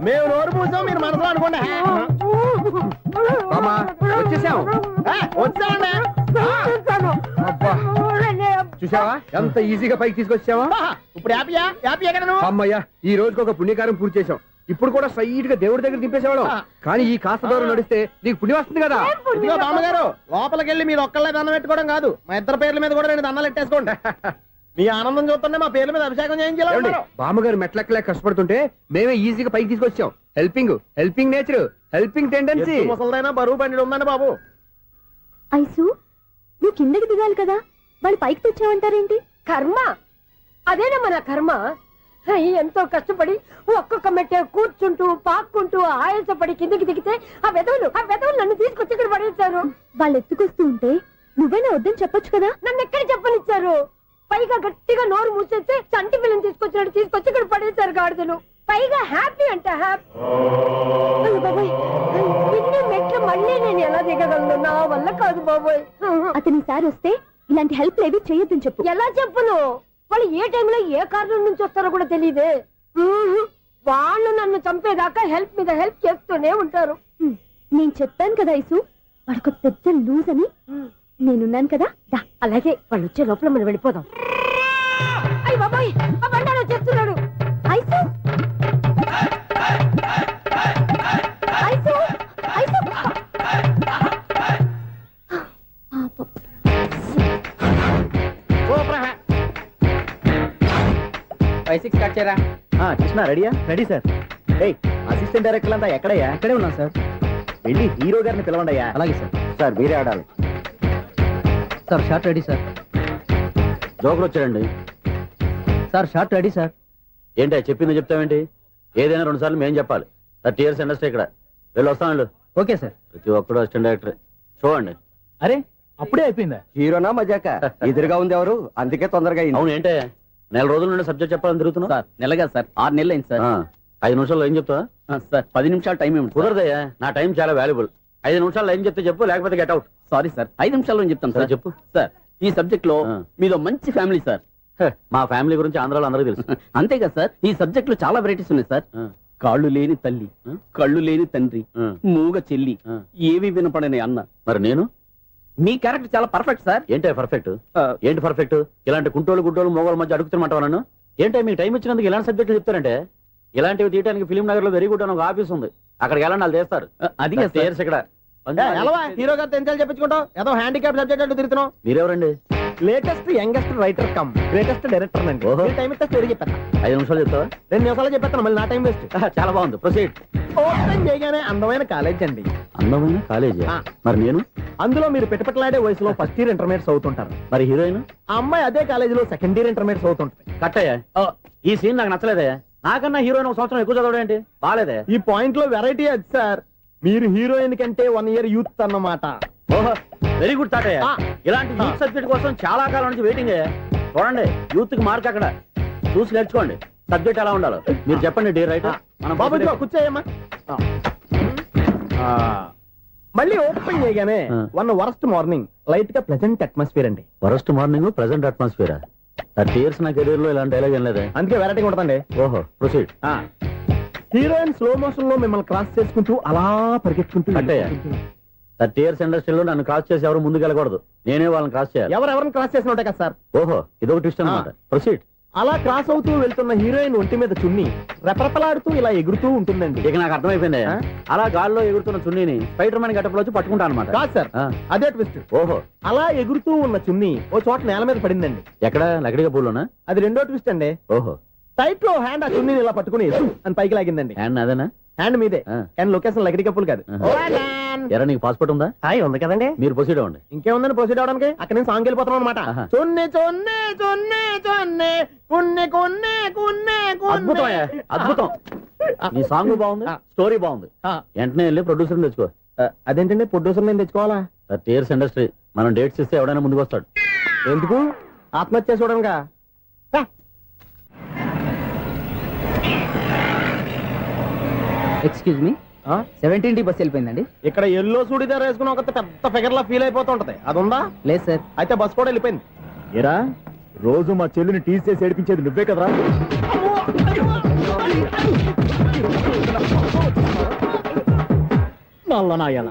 మేము నోరు మూసాం, మీరు మనసులో అనుకోండి. వచ్చేసాం. వచ్చామండి. చూసావా ఎంత ఈజీగా పైకి తీసుకొచ్చావా? ఇప్పుడు హ్యాపీ కదా నువ్వు? అమ్మయ్యా, ఈ రోజుకి ఒక పుణ్యకారం పూర్తి చేసాం. ఇప్పుడు కూడా స్ట్రైట్ గా దేవుడి దగ్గర దింపేసేవాడు. కానీ ఈ కాస్త దూరం నడిస్తే నీకు పుణ్యం వస్తుంది కదా. బామ్మగారు, లోపలికి వెళ్ళి మీరు ఒక్కళ్ళే దండం పెట్టుకోవడం కాదు, మా ఇద్దరు పేర్ల మీద కూడా నేను దండాలు పెట్టేసుకోండి. మీ ఆనందం చూస్తుంటే మా పేర్ల మీద అభిషేకం చేయించాలి. బామ్మగారు మెట్లెక్కలే కష్టపడుతుంటే మేమే ఈజీగా పైకి తీసుకొచ్చాం. Helping nature, helping tendency. ముసలిదైనా బరువు బండి ఉందండి బాబు. ఐసు నువ్వు కిందకి దిగాలి కదా, వాళ్ళు పైకి తెచ్చావంటారేంటి? కర్మ అదేనమ్మా నా కర్మ. ఎంతో కష్టపడి ఒక్కొక్క మెట్టే కూర్చుంటూ పాక్కుంటూ ఆయాసపడి కిందకి దిగితే ఆ వెధవులు నన్ను తీసుకొచ్చి ఇక్కడ పడేశారు. వాళ్ళు ఎత్తుకొస్తూ ఉంటే నువ్వైనా వద్దని చెప్పొచ్చు కదా. నన్ను ఎక్కడ చెప్పనిచ్చారు? పైగా గట్టిగా నోరు మూసేస్తే చంటి పిల్లని తీసుకొచ్చి ఇక్కడ పడేశారు గాడిదలు. పైగా హ్యాపీ అంటే హ్యాపీ. బాబాయ్ ఇన్ని మెట్లు మళ్ళీ నేను ఎలా దిగగలను? నా వల్ల కాదు బాబాయ్. అతని సార్ వస్తే ఇలాంటి హెల్ప్ ఏవి చేయొద్దని చెప్పు. ఎలా చెప్పును? వాళ్ళు ఏ టైంలో ఏ కారణం నుంచి వస్తారో కూడా తెలియదే. వాళ్ళు నన్ను చంపేదాకా హెల్ప్ మీద హెల్ప్ చేస్తూనే ఉంటారు. నేను చెప్పాను కదా ఐసు, వాడొక పెద్ద లూజ్ అని. నేనున్నాను కదా. అలాగే వాళ్ళు వచ్చే లోపల మనం వెళ్ళిపోదాం. అయ్య బాబాయ్ ఆ బండారు వచ్చేస్తున్నాడు. ఐసు ఐసు ఐసు పాపం. కృష్ణ రెడీయా? Ready sir. ఏయ్ అసిస్టెంట్ డైరెక్టర్ అంతా ఎక్కడయ్యా? ఇక్కడే ఉన్నాం సార్. వెళ్ళి హీరో గారిని పిలవండి అయ్యా. అలాగే సార్. సార్ మీరే ఆడాలి sir. Short ready sir. Joker వచ్చాడండి సార్. Short ready sir. ఏంటి చెప్పింది చెప్తావేంటి? ఏదైనా 2 సార్లు మేం చెప్పాలి. 30 years ఇండస్ట్రీ ఇక్కడ. వెళ్ళి వస్తాను. Okay sir. ప్రతి ఒక్కడు అసిస్టెంట్ డైరెక్టర్. చూడండి. అరే అప్పుడే అయిపోయిందా? హీరోనా మజాక? ఎదురుగా ఉంది ఎవరు, అందుకే తొందరగా అయింది. అవును ఏంటే 4 రోజుల నుండి సబ్జెక్ట్ చెప్పాలని తిరుగుతున్నా సార్. నెలగా సార్ 6 నెలలు అయింది సార్. 5 నిమిషాల్లో ఏం చెప్తా సార్? 10 నిమిషాలు టైం ఏమి కుదరదయ్యా. నా టైం చాలా వాల్యుబుల్. 5 నిమిషాల్లో ఏం చెప్తే చెప్పు, లేకపోతే గెట్ అవుట్. సారీ సార్, 5 నిమిషాల్లో చెప్తాను సార్. చెప్పు సార్. ఈ సబ్జెక్ట్ లో మీదో మంచి ఫ్యామిలీ సార్. మా ఫ్యామిలీ గురించి ఆంధ్రాలో అందరికీ తెలుసు. అంతేగా సార్, ఈ సబ్జెక్ట్ లో చాలా వెరైటీస్ ఉన్నాయి సార్. కాళ్ళు లేని తల్లి, కళ్ళు లేని తండ్రి, మూగ చెల్లి, ఏవి వినపడని అన్న. మరి నేను మీ క్యారెక్టర్ చాలా పర్ఫెక్ట్ సార్. ఏంటే పర్ఫెక్ట్? ఏంటి పర్ఫెక్ట్? ఇలాంటి కుంటోలు గుంటోలు మోగోళ్ళ మధ్య అడుగుతున్నమాట నన్ను. ఏంటంటే మీకు టైం ఇచ్చినందుకు ఇలాంటి సబ్జెక్టులు చెప్తారంటే, ఇలాంటివి తీయడానికి ఫిలిం నగర్ లో వెరీ గుడ్ అని ఒక ఆఫీస్ ఉంది. అక్కడికి వెళ్ళండి, వాళ్ళు చేస్తారు. అది ఇక్కడ హీరో గారు తెంచాలి చెప్పించుకుంటాం. ఏదో హ్యాండిక్యాప్ సబ్జెక్ట్ అంటూ తిరుగుతున్నాం. మీరెవరండి? Latest youngest writer cum greatest director అండి. టైం ఇస్తే స్టోరీ చెప్పాను. 5 నిమిషాలు చెప్తావా? 2 నిమిషాలు చెప్పేస్తాను, మళ్ళీ నా టైం వేస్ట్. చాలా బాగుంది. ప్రొసీడ్. ఓపెన్ చేయగానే అందమైన కాలేజ్ అండి. అందమైన కాలేజ్? మరి నేను అందులో మీరు పెట్టుపట్లాడే వయసులో ఫస్ట్ ఇయర్ ఇంటర్మీడియట్స్ అవుతుంటారు. మరి హీరోయిన్ ఆ అమ్మాయి అదే కాలేజీలో సెకండ్ ఇయర్ ఇంటర్మీడియట్స్ అవుతుంటారు. కట్టయ్యా, ఈ సీన్ నాకు నచ్చలేదే. నాకన్నా హీరోయిన్ 1 సంవత్సరం ఎక్కువ చదవడం ఏంటి? బాలేదే. ఈ పాయింట్ లో వెరైటీ అది సార్. మీరు హీరోయిన్ కంటే 1 year యూత్ అన్నమాట. ఓహో, వెరీ గుడ్ థాట్. ఇలాంటి యూత్ సబ్జెక్ట్ కోసం చాలా కాలం నుంచి వెయిటింగ్. చూడండి, యూత్ కి మార్క్ అక్కడ. చూసి నేర్చుకోండి సబ్జెక్ట్ ఎలా ఉండాలో. మీరు చెప్పండి డియర్ రైటర్. మన బాబు కూర్చోయమ్మా. మళ్ళీ ఓపెన్ చేయగానే వరస్ట్ మార్నింగ్, లైట్ గా ప్లెజెంట్ అట్మాస్ఫియర్ అండి. Worst morning, pleasant atmosphere. 30 years నా కెరీర్ లో ఇలాంటి డైలాగ్ ఏం లేదు. అందుకే వెరైటీ ఉంటుందండి. ఓహో, ప్రొసీడ్. హీరోయిన్ స్లో మోషన్ లో మిమ్మల్ని క్రాస్ చేసుకుంటూ అలా పరిగెత్తుకుంటూ. అంటే 30 years ఇండస్ట్రీలో నన్ను క్రాస్ చేసి ఎవరు ముందుకు వెళ్ళకూడదు, నేనే వాళ్ళని క్రాస్ చేయాలి. ఎవరెవరిని క్రాస్ చేసిన ఉంటాయి కదా సార్. ఓహో, ఇదొక ట్విస్ట్ అన్నమాట. ప్రొసీడ్. అలా క్రాస్ అవుతూ వెళ్తున్న హీరోయిన్ ఒంటి మీద చున్ని రెపరెపలాడుతూ ఇలా ఎగురుతూ ఉంటుందండి. ఇక నాకు అర్థమైపోయింది. అలా గాల్లో ఎగురుతున్న చున్నీని స్పైడర్ మ్యాన్ గెటప్ లో వచ్చి పట్టుకుంటా అనమాట. కాదు సార్, అదే ట్విస్ట్. ఓహో, అలా ఎగురుతూ ఉన్న చున్ని ఓ చోట నేల మీద పడిందండి. ఎక్కడ? లకడిగా పూలోనా? అది రెండో ట్విస్ట్ అండి. ఓహో, టైట్ లో హ్యాండ్ ఆ చున్నీని ఇలా పట్టుకుని అని పైకి లాగిందండి. హ్యాండ్ అదేనా? హ్యాండ్ మీదే, కానీ లొకేషన్ లకడి కప్పులు కాదు. ఎరా, నీకు పాస్పోర్ట్ ఉందా? హాయ్, ఉంది కదండి. మీరు ప్రొసీడ్ అవ్వండి. ఇంకేముందని ప్రొసీడ్ అవడానికి? అక్కడ నేను సాంగ్ వెళ్ళిపోతాం అనమాట. చొన్నే చొన్నే చొన్నే చొన్నే కున్నే కున్నే కున్నే. అద్భుతం, అద్భుతం. నీ సాంగ్ బాగుంది, స్టోరీ బాగుంది. వెంటనే వెళ్ళి ప్రొడ్యూసర్ తెచ్చుకో. అదేంటండి ప్రొడ్యూసర్ నేను తెచ్చుకోవాలా? 30 years ఇండస్ట్రీ, మనం డేట్స్ ఇస్తే ఎవడైనా ముందుకు వస్తాడు. ఎందుకు? ఆత్మహత్య చూడనుగా. Excuse me, 17D bus వెళ్ళిపోయిందండి. ఇక్కడ ఎల్లో చూడిదార్ వేసుకుని ఒక పెద్ద ఫిగర్ లా ఫీల్ అయిపోతూ ఉంటది, అది ఉందా? లేదు సార్. అయితే బస్ కూడా వెళ్ళిపోయింది. ఏరా, రోజు మా చెల్లిని టీస్ చేసి ఏడిపించేది నువ్వే కదరా? నల్ల నాయాల,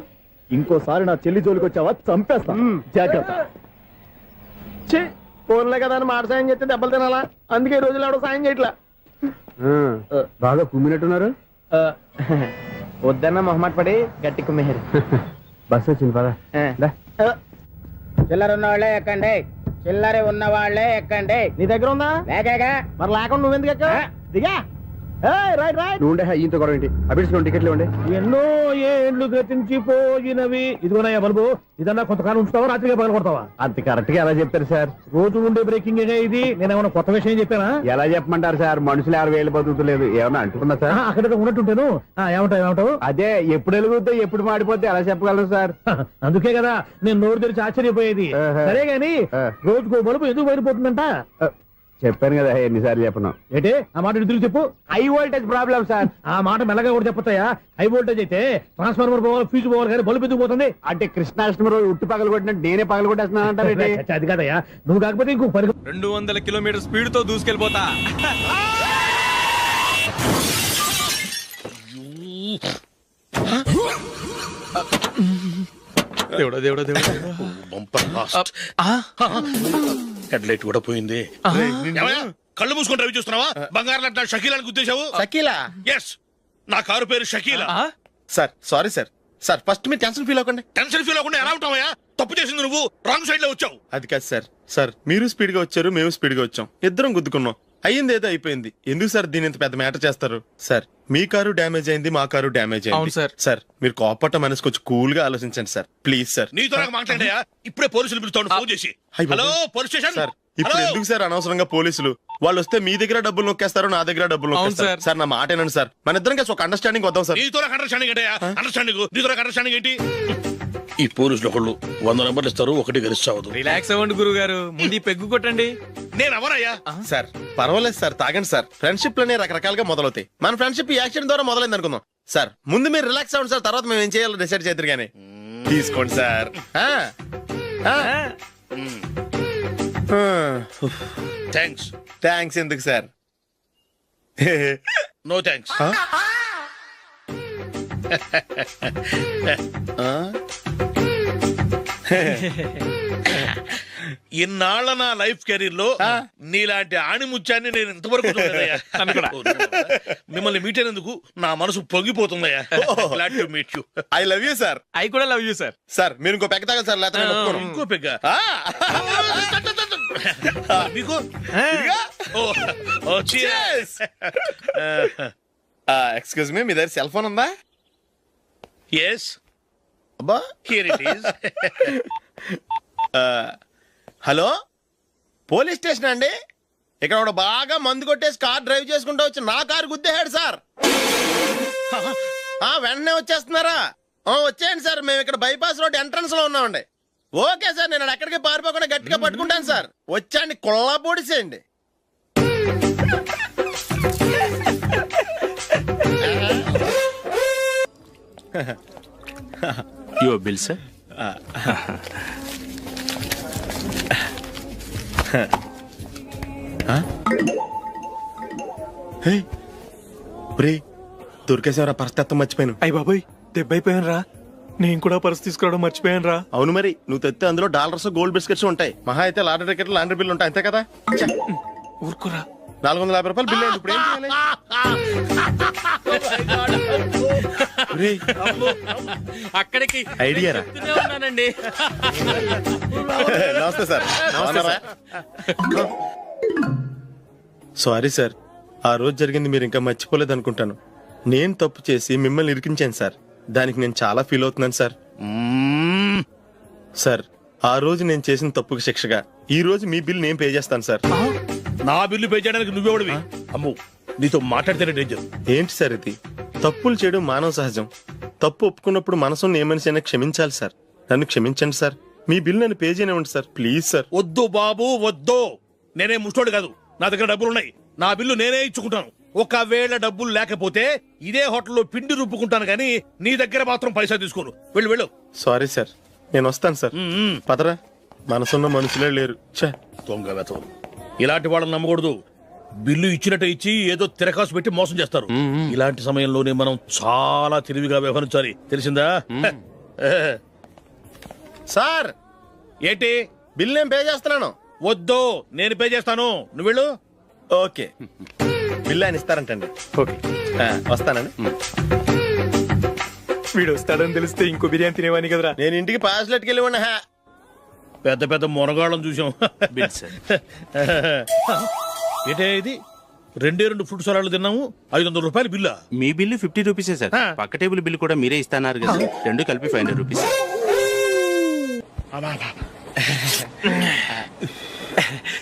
ఇంకోసారి నా చెల్లి జోలికి వచ్చావా చంపేస్తా, జాగ్రత్త. ఫోన్లే కదా అని మాట సాయం చేస్తే దెబ్బలు తినాలా? అందుకే ఈ రోజులు ఎవడో సాయం చేయట్లా. బాగా కుమ్మినట్టున్నారు. వద్దన్న మొహమాట పడి గట్టి కుమ్మేరు. బస్ వచ్చింది పదా. చిల్లరున్న వాళ్ళే ఎక్కండి. చిల్లర ఉన్న వాళ్ళే ఎక్కండి. నీ దగ్గర ఉందా? లేకగా మరి లేకుండా నువ్వెందుకు ఎక్కా? దిగా. Right right. నువ్వు ఉండే ఈయంతో గొడవ ఏంటి? అభిడ్స్ టికెట్లు ఇవ్వండి. ఎన్నో ఏండ్లు గతించిపోయినవి. ఇదిగోనయ్యా బల్బు, ఇదన్నా కొంతకాలం ఉంచుతావా, రాత్రిగా పగల కొడతావా? అంత కరెక్ట్ గా ఎలా చెప్తారు సార్? రోజు ఉండే బ్రేకింగ్ ఇది. నేనేమన్నా కొత్త విషయం చెప్పానా? ఎలా చెప్పమంటారు సార్? మనుషులు 60,000 బతుకుతలేదు. ఏమన్నా అంటున్నా సార్? అక్కడ ఉన్నట్టుంటాను. ఏమంటావు? అదే ఎప్పుడు వెలుగుతో ఎప్పుడు మాడిపోతే ఎలా చెప్పగలను సార్? అందుకే కదా నేను నోరు తెరిచి ఆశ్చర్యపోయేది. సరే గాని రోజుకో బల్బు ఎందుకు బయటపోతుందంట? చెప్పాను కదా ఎన్నిసార్లు చెప్పను. ఏంటే ఆ మాట తిరిగి చెప్పు. High voltage problem sir. ఆ మాట మెల్లగా కూడా చెప్పొచ్చాయా? హై వోల్టేజ్ అయితే ట్రాన్స్ఫార్మర్ పోవాలి, ఫ్యూజ్ పోవాలి, కానీ బల్బు ఎందుకు పోతుంది? అంటే కృష్ణాష్టమి రోజు ఉట్టి పగలు కొట్టినట్టు నేనే పగలు కొట్టేస్తున్నానంటారు. అది కాదయ్యా, నువ్వు కాకపోతే ఇంకో 200 కిలోమీటర్ స్పీడ్ తో దూసుకెళ్ళిపోతా. దేవుడా దేవుడా దేవుడా. హెడ్ లైట్ కూడా పోయింది. కళ్ళు మూసుకొని రవి చూస్తున్నావా? బంగారం లాంటి షకీలాని గుర్తించావు? షకీలా? ఎస్, నా కారు పేరు Shakeela. Sir sorry sir. Sir first మీరు టెన్షన్ ఫీల్ అవ్వకండి. టెన్షన్ ఫీల్ అవ్వకుండా ఎలా ఉంటావయ్యా? తప్పు చేసింది నువ్వు, రాంగ్ సైడ్ లో వచ్చావు. అది కాదు సార్. సార్ మీరు స్పీడ్ గా వచ్చారు, మేము స్పీడ్ గా వచ్చాం, ఇద్దరం గుద్దుకున్నాం. అయ్యింది ఏదో అయిపోయింది. ఎందుకు సార్ దీని ఇంత పెద్ద మ్యాటర్ చేస్తారు? సార్ మీ కారు డ్యామేజ్ అయింది, మా కారు డ్యామేజ్ అయింది. సార్ సార్ మీరు కోపట్ట మనసు కొంచెం కూల్ గా ఆలోచించండి సార్, ప్లీజ్ సార్. నీతో నాకు మాట్లాడాయా? ఇప్పుడే పోలీసులు పిలుస్తాను, ఫోన్ చేసి. Hello police station. సార్ ఇప్పుడు ఎందుకు సార్ అనవసరంగా పోలీసులు? వాళ్ళు వస్తే మీ దగ్గర డబ్బులు నొక్కేస్తారు, నా దగ్గర డబ్బులు నొక్కేస్తారు. సార్ నా మాట ఏనండి సార్, మన ఇద్దరం కలిసి ఒక అండర్స్టాండింగ్ వద్దాం సార్. నీతో నాకు అండర్స్టాండింగ్ ఏంటయ్యా? అండర్స్టాండింగ్ నీతో నాకు అండర్స్టాండింగ్ ఏంటి? ఈ పోలీసులు ఒకళ్ళు 100 నెంబర్లు ఇస్తారు, ఒకటి గెలిచావదు. రిలాక్స్ అవ్వండి గురువు గారు, ముందు పెగ్గు కొట్టండి. నేను ఎవరయ్యా? సార్ పర్వాలేదు సార్, తాగండి సార్. ఫ్రెండ్షిప్ లోనే రకరకాలుగా మొదలవుతాయి. మన ఫ్రెండ్షిప్ యాక్సిడెంట్ ద్వారా మొదలైంది అనుకుందాం. సార్ ముందు మీరు రిలాక్స్ అవ్వండి సార్, తర్వాత మేము ఏం చేయాలో డిసైడ్ చేద్దరు గానీ. తీసుకోండి సార్. థ్యాంక్స్. థ్యాంక్స్ ఎందుకు సార్? No thanks. ఇన్నాళ్ళ నా లైఫ్ కెరీర్ లో నీలాంటి ఆణిముత్యాన్ని నేను ఇంతవరకు చూడలేదయ్యా. మిమ్మల్ని మీట్ అయినందుకు నా మనసు పొంగిపోతుందయ్యా. Glad to meet you. I love you sir. I కూడా లవ్ యూ సార్. సార్ మీరు ఇంకో పెగ్గ తాగండి సార్, లేకపోతే నేను ఒప్పుకోను. ఇంకో పెగ్గ మీకు? ఎక్స్క్యూజ్ మీ, మీ దగ్గర సెల్ ఫోన్ ఉందా? ఎస్, అబ్బా here it is. Hello, police station అండి. ఇక్కడ ఒకడు బాగా మందు కొట్టేసి కార్ డ్రైవ్ చేసుకుంటూ వచ్చి నా కారు గుద్దేశాడు సార్. వెంటనే వచ్చేస్తున్నారా? వచ్చేయండి సార్, మేము ఇక్కడ బైపాస్ రోడ్ ఎంట్రన్స్ లో ఉన్నామండి. ఓకే సార్, నేను ఎక్కడికి పారిపోకుండా గట్టిగా పట్టుకుంటాను సార్. వచ్చాండి, కుళ్ళ పొడిసేయండి. Your bill sir. దొరికేసేవరా? పరిస్థితి మర్చిపోయాను. అయ్య బాబాయ్, దెబ్బైపోయాను రా. నేను కూడా పర్స్ తీసుకురావడం మర్చిపోయాను రా. అవును మరి, నువ్వు తెస్తే అందులో డాలర్స్, గోల్డ్ బిస్కెట్స్ ఉంటాయి. మహా అయితే లాటరీ టికెట్, లాండ్రీ బిల్లు ఉంటాయి, అంతే కదా? ఊరుకురా. 450 రూపాయలు బిల్లు అయింది. ఇప్పుడు ఏం చేయాలి? అక్కడికి ఐడియా రా. ఉన్నానండి. నమస్తే సార్. సారీ సార్, ఆ రోజు జరిగింది మీరు ఇంకా మర్చిపోలేదు అనుకుంటాను. నేను తప్పు చేసి మిమ్మల్ని ఇరికించాను సార్. దానికి నేను చాలా ఫీల్ అవుతున్నాను సార్. సార్ ఆ రోజు నేను చేసిన తప్పుకి శిక్షగా ఈ రోజు మీ బిల్ నేను పే చేస్తాను సార్. నా బిల్లు పే చేయడానికి నువ్వెవడివి? అమ్మో, నీతో మాట్లాడితేనే డేంజర్. ఏంటి సార్ ఇది? తప్పులు చేయడం మానవ సహజం. తప్పు ఒప్పుకున్నప్పుడు మనసుని ఏ మనిషి అయినా క్షమించాలి సార్. నన్ను క్షమించండి సార్. మీ బిల్ నన్ను పే చేయనివ్వండి సార్, ప్లీజ్ సార్. వద్దు బాబు వద్దు, నేనే ముష్టోడు కాదు. నా దగ్గర డబ్బులున్నాయి, నా బిల్లు నేనే ఇచ్చుకుంటాను. ఒకవేళ డబ్బులు లేకపోతే ఇదే హోటల్లో పిండి రుబ్బుకుంటాను, కానీ నీ దగ్గర మాత్రం పైసా తీసుకోను. వెళ్ళు వెళ్ళు. సారీ సార్, నేను వస్తాను సార్. పదరా, మనసున్న మనుషులే లేరు. దొంగ వెతవు, ఇలాంటి వాళ్ళని నమ్మకూడదు. బిల్లు ఇచ్చినట్టు ఇచ్చి ఏదో తిరకాసు పెట్టి మోసం చేస్తారు. ఇలాంటి సమయంలోనే మనం చాలా తెలివిగా వ్యవహరించాలి, తెలిసిందా? సార్ ఏంటి? బిల్ నేను పే చేస్తున్నాను. వద్దు, నేను పే చేస్తాను, నువ్వు వెళ్ళు. ఓకే, బిల్ ఆయన ఇస్తారంటండి. ఓకే, వస్తానండి. వీడు వస్తాడని తెలిస్తే ఇంకో బిర్యానీ తినేవాని కదరా. నేను ఇంటికి పాస్లెట్కి వెళ్ళి ఉన్నా. పెద్ద పెద్ద మునగాళ్ళం చూసాం. Bill sir. ఏటే ఇది 2 ఫ్రూట్ సలాడ్లు తిన్నాము, 500 రూపాయలు బిల్లా? మీ బిల్లు 50 రూపీసే సార్. పక్క టేబుల్ బిల్లు కూడా మీరే ఇస్తాన్నారు కదా, రెండు కలిపి 500 రూపీస్.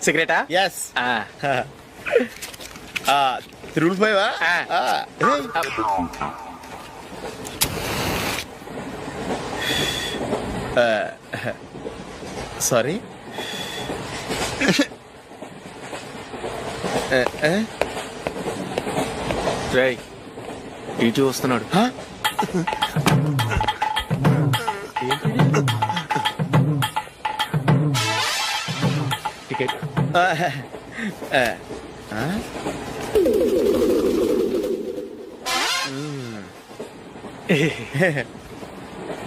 సిగరెటా? ఎస్. 3 సారీ. ఇటు వస్తున్నాడు. టికెట్.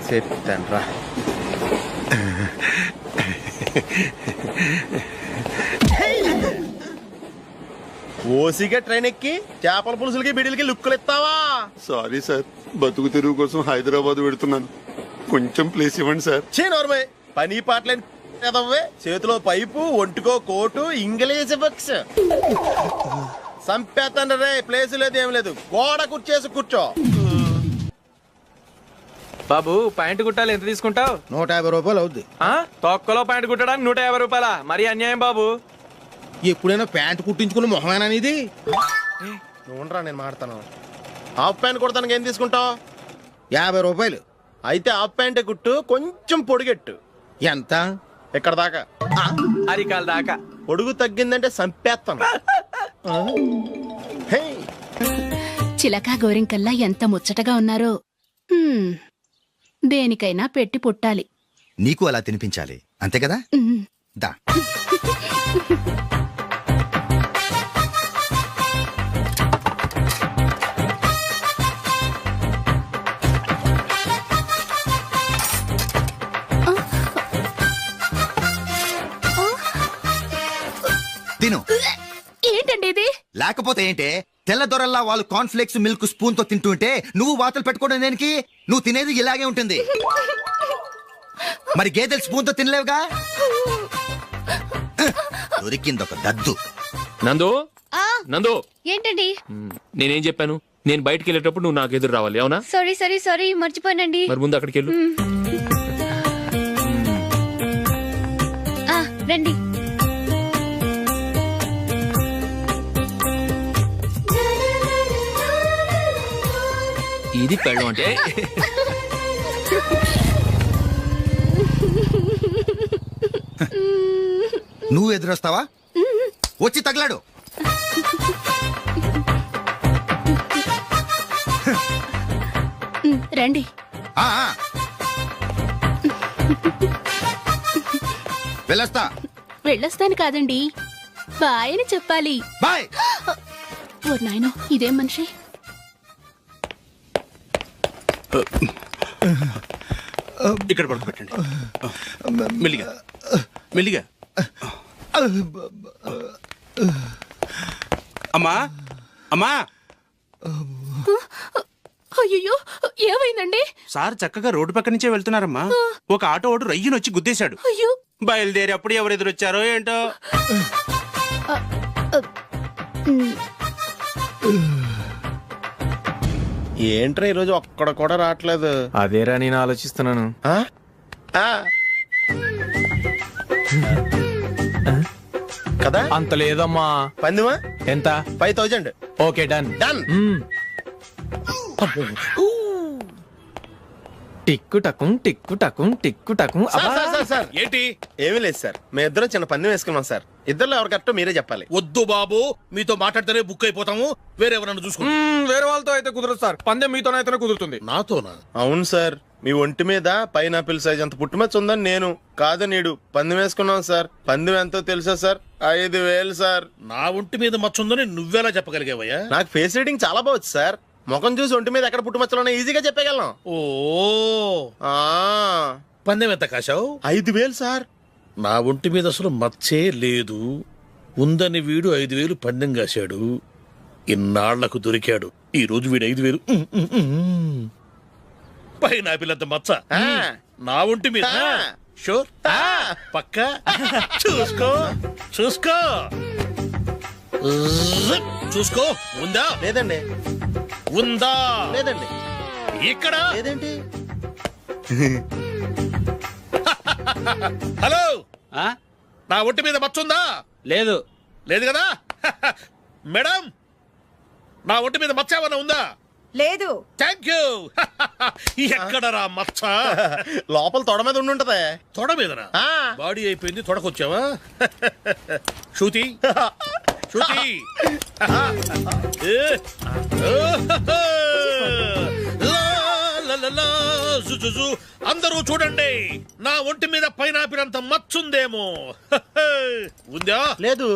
చెప్తాను రా. ఓసిగా ట్రైన్ ఎక్కి చేపల పులుసులకి బిడిలకి లుక్కులు ఇస్తావా? సారీ సార్, బతుకు తెరువు కోసం హైదరాబాద్ పెడుతున్నాను, కొంచెం ప్లేస్ ఇవ్వండి సార్. నోర్మే, పని పాటలేని కదవ్వే. చేతిలో పైపు, ఒంటికో కోటు, ఇంగ్లీష్ బుక్స్. సంపేతండ్రి రే, ప్లేస్ లేదు ఏం లేదు, గోడ కుర్చేసి కూర్చో. బాబు ప్యాంటు కుట్టాలి, ఎంత తీసుకుంటావు? 150 రూపాయలు అవుద్ది. తొక్కలో ప్యాంటు కుట్టడానికి 150 రూపాయల? మరి అన్యాయం బాబు. ఎప్పుడైనా ప్యాంట్ కుట్టించుకున్న మొహమేనా ఇది? నువ్వురా, నేను మాడతాను. హాఫ్ ప్యాంట్ కుడతానికి ఏం తీసుకుంటావు? 50 రూపాయలు. అయితే హాఫ్ ప్యాంట్ కుట్టు, కొంచెం పొడిగెట్టు. ఎంత? ఎక్కడ దాకా? అరికాల దాకా. పొడుగు తగ్గిందంటే సంపేస్తాను. చిలకా గోరింకల్లా ఎంత ముచ్చటగా ఉన్నారో. దేనికైనా పెట్టి పుట్టాలి. నీకు అలా తినిపించాలి, అంతే కదా? దా. తిను. ఏంటండి ఇది? లేకపోతే ఏంటే, తెల్లదొరల్లా వాళ్ళు కార్న్ఫ్లేక్స్ మిల్క్ స్పూన్ తో తింటుంటే నువ్వు వాతలు పెట్టుకోవడం దేనికి? నువ్వు తినేది ఇలాగే ఉంటుంది. మరి గేదెలు స్పూన్ తో తినలేవుగా. దొరికింది ఒక దద్దు. నందు, నందు, ఏంటండి? నేనేం చెప్పాను? నేను బయటికి వెళ్ళేటప్పుడు నువ్వు నాకు ఎదురు రావాలి, అవునా? సారీ మర్చిపోయానండి. మరి ముందు అక్కడికి వెళ్ళు. రండి. ఇది పెళ్ళం అంటే. నువ్వు ఎదురొస్తావా? వచ్చి తగలాడు. రండి. వెళ్ళొస్తా. వెళ్ళొస్తాను కాదండి, బాయ్ అని చెప్పాలి. బాయ్. ఓ నాయనో, ఇదేం మనిషి? ఇక్కడ పడుకోబెట్టండి. మెల్లిగా మెల్లిగా. అమ్మా, అమ్మా. అయ్యో, ఏమైందండి? సార్ చక్కగా రోడ్డు పక్క నుంచే వెళ్తున్నారమ్మా. ఒక ఆటో ఓడు రయ్యనొచ్చి గుద్దేశాడు. అయ్యో. బయలుదేరి అప్పుడు ఎవరు ఎదురొచ్చారో ఏంటో. ఏంట్రా ఈరోజు ఒక్కడ కూడా రావట్లేదు? అదేరా నేను ఆలోచిస్తున్నాను. కదా అంత లేదమ్మా. పందిమా ఎంత? 5000. Okay, done. టిక్కు టకుం టిక్కు టకుం టిక్కు టకుం. సార్ ఏంటి? ఏమీ లేదు సార్, మేము ఇద్దరం చిన్న పందెం వేసుకున్నాం సార్. ఇద్దరు ఎవరు కరెక్టో మీరే చెప్పాలి. వద్దు బాబు, మీతో మాట్లాడితేనే బుక్ అయిపోతాము. వేరే ఎవరన్నా చూసుకుంటాం. వేరే వాళ్ళతో అయితే కుదరదు సార్, పందెం మీతోనైతేనే కుదురుతుంది. నాతోనా? అవును సార్, మీ ఒంటి మీద పైనాపిల్ సైజ్ అంత పుట్టుమచ్చ ఉందని నేను కాదు నీడు పందెం వేసుకున్నాం సార్. పందెం ఎంతో తెలుసా సార్? 5000 సార్. నా ఒంటి మీద మచ్చ ఉందని నువ్వెలా చెప్పగలిగావయ్యా? నాకు ఫేస్ రీడింగ్ చాలా బాగుంది సార్. ముఖం చూసి ఒంటి మీద ఎక్కడ పుట్టుమచ్చలో ఈజీగా చెప్పగలను. ఓ, పందెం ఎంత కాశావు? 5000 సార్. నా ఒంటి మీద అసలు మచ్చే లేదు. ఉందని వీడు 5000 పందెం కాశాడు. ఇన్నాళ్లకు దొరికాడు. ఈ రోజు వీడు 5000. పైన పిల్లంత మచ్చ నా ఒంటి మీద. షూర్. పక్క చూసుకో చూసుకో చూసుకో. ఉందా లేదండి. ఉందా లేదండి. ఇక్కడ లేదేంటి? హలో, నా ఒంటి మీద మచ్చుందా? లేదు. లేదు కదా. మేడం, నా ఒంటి మీద మచ్చ ఏమన్నా ఉందా? లేదు. Thank you. ఎక్కడరా మచ్చ? లోపల తొడ మీద ఉండుంటదే. తొడ మీదనా? ఆ. బాడీ అయిపోయింది, తొడకొచ్చావా? శృతి శృతి. అందరూ చూడండి, నా ఒంటి మీద పైనాపినంత మచ్చుందేమో. ఉందా? లేదు.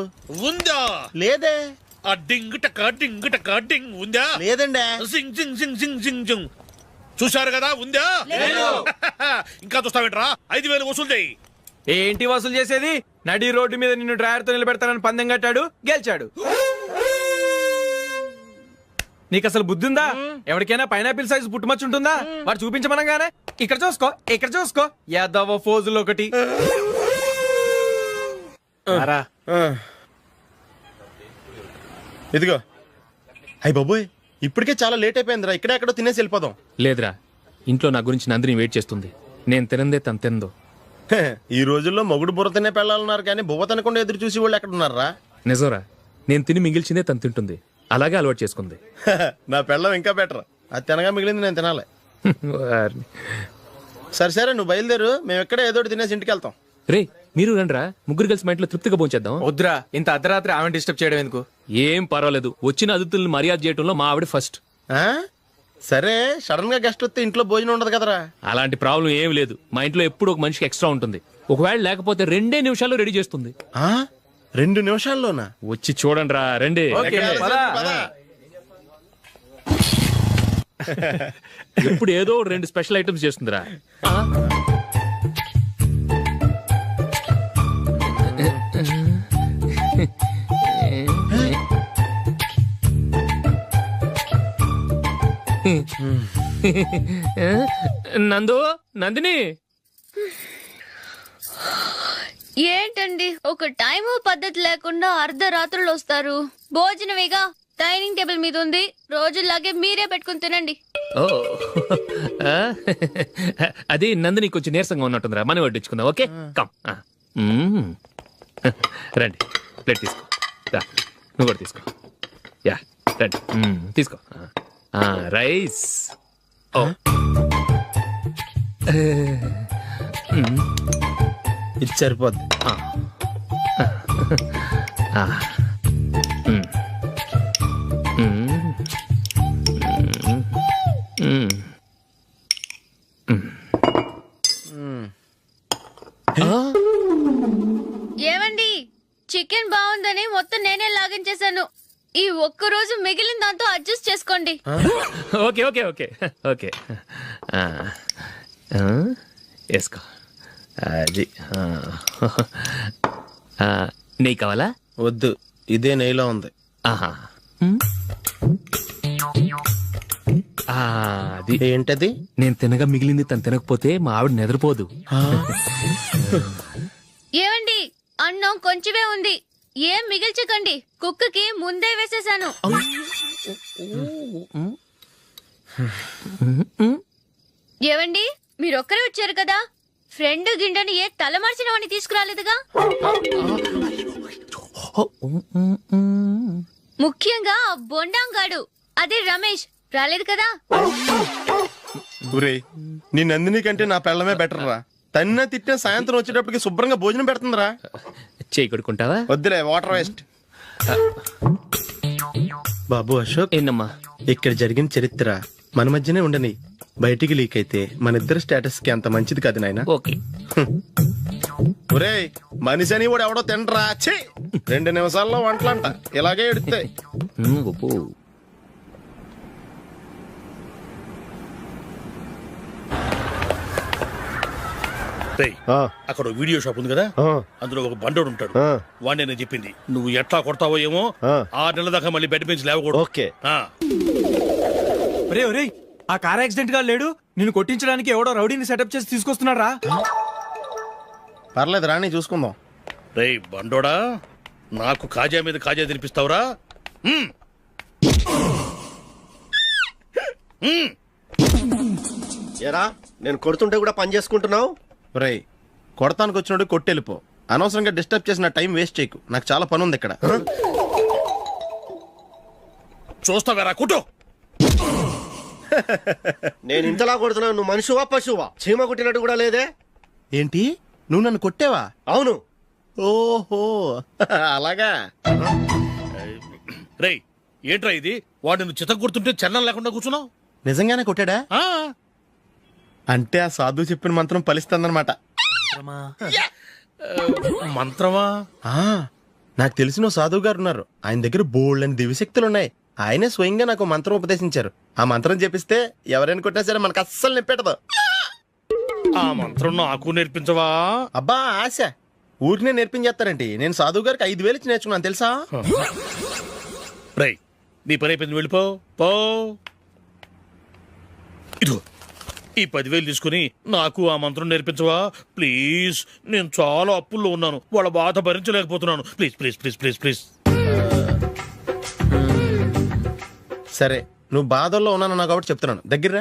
ఉందా? లేదే. ఆ డింగ్ టక డింగ్ టక డింగ్ ఉందా? లేదండి. జింగ్ జింగ్ జింగ్ జింగ్ జింగ్ జింగ్. చూశారు కదా, ఉందా? ఇంకా చూస్తావేంట్రా? 5,000 వసూలు చేయి. ఏంటి వసూలు చేసేది? నడి రోడ్డు మీద నిన్ను డ్రైవర్తో నిలబెడతానని పందెం కట్టాడు, గెలిచాడు. నీకు అసలు బుద్ధి ఉందా? ఎవరికైనా పైనాపిల్ సైజ్ పుట్టుమచ్చు ఉంటుందా? వాడు చూపించమనగానే ఇక్కడ చూసుకో, ఇక్కడ చూసుకో, యాదవ ఫోజులు ఒకటి. ఇదిగో. అయ్య బాబోయ్, ఇప్పటికే చాలా లేట్ అయిపోయిందిరా. ఇక్కడే ఎక్కడో తినేసి వెళ్ళిపోదాం. లేదురా, ఇంట్లో నా గురించి నందిని వెయిట్ చేస్తుంది. నేను తినందే తను తిందో. ఈ రోజుల్లో మొగుడు బుర్ర తినే పెళ్ళాలన్నారు కానీ బువ్వ తినకుండా ఎదురు చూసి వాళ్ళు ఎక్కడ ఉన్నారా? నిజంరా, నేను తిని మిగిల్చిందే తను తింటుంది. అలాగే అలవాటు చేసుకుంది. నా పెళ్ళం ఇంకా బెటర్. అది తినగా మిగిలింది నేను తినాలి. వారిని. సరే సరే, నువ్వు బయలుదేరు. మేము ఎక్కడ ఏదో ఒకటి తినేసి ఇంటికి వెళ్తాం. రే, మీరు రండ్రా, ముగ్గురు కలిసి మా ఇంట్లో తృప్తిగా పోంచేద్దాం. వద్దురా, ఇంత అర్ధరాత్రి ఆమె డిస్టర్బ్ చేయడం ఎందుకు? ఏం పర్వాలేదు, వచ్చిన అతిథులను మర్యాద చేయడంలో మా ఆవిడ ఫస్ట్. ఆ? సరే, సడన్ గా గెస్ట్ వస్తే ఇంట్లో భోజనం ఉండదు కదరా. అలాంటి ప్రాబ్లం ఏం లేదు. మా ఇంట్లో ఎప్పుడు ఒక మనిషికి ఎక్స్ట్రా ఉంటుంది. ఒకవేళ లేకపోతే 2 నిమిషాల్లో రెడీ చేస్తుంది. 2 నిమిషాల్లోనా? వచ్చి చూడండి రా, రండి. ఎప్పుడు ఏదో 2 స్పెషల్ ఐటమ్స్ చేస్తుందిరా. నందు, నందిని. ఏంటండి ఒక టైము పద్ధతి లేకుండా అర్ధరాత్రులు వస్తారు? భోజనమేగా డైనింగ్ టేబుల్ మీద ఉంది, రోజుల్లాగే మీరే పెట్టుకుని తినండి. ఓ, అది నందిని కొంచెం నీరసంగా ఉన్నట్టుందిరా, మనం వడ్డించుకుందాం. Okay, come. రండి, ప్లేట్ తీసుకో. రా, నువ్వు కూడా తీసుకో. యా, రండి, తీసుకో. రైస్. ఓ, ఇది సరిపోద్ది. ఏమండి, చికెన్ బాగుందని మొత్తం నేనే లాగించేశాను. ఈ ఒక్క రోజు మిగిలిన దాంతో అడ్జస్ట్ చేసుకోండి. Okay okay okay okay. వేసుకో. అది నెయ్యి కావాలా? వద్దు, ఇదే నెయ్యిలో ఉంది. ఆహా, అది ఏంటది? నేను తినగా మిగిలింది తను తినకపోతే మా ఆవిడ నిద్రపోదు. ఏమండి, అన్నం కొంచెమే ఉంది, ఏం మిగిల్చకండి. కుక్కకి ముందే వేసేసాను. ఏవండి, మీరొక్కరే వచ్చారు కదా, ఫ్రెండ్ గిండెని ఏ తలమార్చిన వాడిని తీసుకురాలేదుగా? ముఖ్యంగా ఆ బొండాంగాడు, అదే రమేష్, రాలేదు కదా? ఊరే, నీ నందిని కంటే నా పెళ్ళమే బెటర్ రా. తన్న తిట్టిన సాయంత్రం వచ్చేటప్పటికి శుభ్రంగా భోజనం పెడుతుందిరా. చేయి కొడుకుంటావా? వద్దులే, వాటర్ వేస్ట్. బాబు అశోక్, ఏంటమ్మా ఇక్కడ జరిగిన చరిత్ర మన మధ్యనే ఉండని. బయటికి లీక్ అయితే మన ఇద్దరు స్టేటస్ కి అంత మంచిది కాదు నాయన. ఓకే. ఒరేయ్, మనిషి అని కూడా ఎవడో తినరా. 2 నిమిషాల్లో వంటలంట ఇలాగే ఎడుతాయి. అక్కడ వీడియో షాప్ ఉంది కదా, అందులో ఒక బండోడు ఉంటాడు. వాడిని నేను చెప్పింది, నువ్వు ఎట్లా కొడతావో ఏమో. 6 నెలల దాకా మళ్ళీ బెడ్ బెంచ్ లేవకూడదు. ఓకే. ఒరే ఒరే, ఆ కార్ యాక్సిడెంట్ గా లేడు, నిన్ను కొట్టించడానికి ఎవడో రౌడీని సెటప్ చేసి తీసుకొస్తున్నారా? పర్లేదు రాణి చూసుకుందాం. రేయ్ బండోడా, నాకు కాజా మీద కాజా తినిపిస్తావురా? ఎరా నేను కొడుతుంటే కూడా పని చేసుకుంటున్నావు. రేయ్ కొడతానికి వచ్చినట్టు కొట్టెళ్ళిపో. అనవసరంగా డిస్టర్బ్ చేసిన టైం వేస్ట్ చేయకు. నాకు చాలా పని ఉంది ఇక్కడ. చూస్తావేరా కుట్టు. నేను ఇంతలా కొడుతున్నావు, నువ్వు మనిషివా పశువా? చీమ కుట్టినట్టు కూడా లేదే. ఏంటి నువ్వు నన్ను కొట్టేవా? అవును. ఓహో అలాగా. రేయ్ ఏంట్రా ఇది? వాడు నువ్వు చిత్త గుర్తుంటే చలనం లేకుండా కూర్చున్నావు. నిజంగానే కొట్టాడా? అంటే ఆ సాధువు చెప్పిన మంత్రం ఫలిస్తుందన్నమాట. మంత్రమా? నాకు తెలిసిన సాధువు గారు ఉన్నారు. ఆయన దగ్గర బోల్డ్ అని దివ్యశక్తులు ఉన్నాయి. ఆయనే స్వయంగా నాకు మంత్రం ఉపదేశించారు. ఆ మంత్రం చెప్పిస్తే ఎవరైనా కొట్టినా సరే మనకు అస్సలు నిప్పెట్టదు. ఆ మంత్రం నాకు నేర్పించవా? అబ్బా ఆశ, ఊరినే నేర్పించేస్తారండి. నేను సాధువు గారికి 5,000 ఇచ్చి నేర్చుకున్నాను తెలుసా? రేయ్ నీ పని అయిపోయింది, వెళ్ళిపో పో. ఇదిగో ఈ 10,000 తీసుకుని నాకు ఆ మంత్రం నేర్పించవా ప్లీజ్? నేను చాలా అప్పుల్లో ఉన్నాను, వాళ్ళ బాధ భరించలేకపోతున్నాను. Please please please please please. సరే నువ్వు బాధల్లో ఉన్నాను నాకు కాబట్టి చెప్తున్నాను. దగ్గర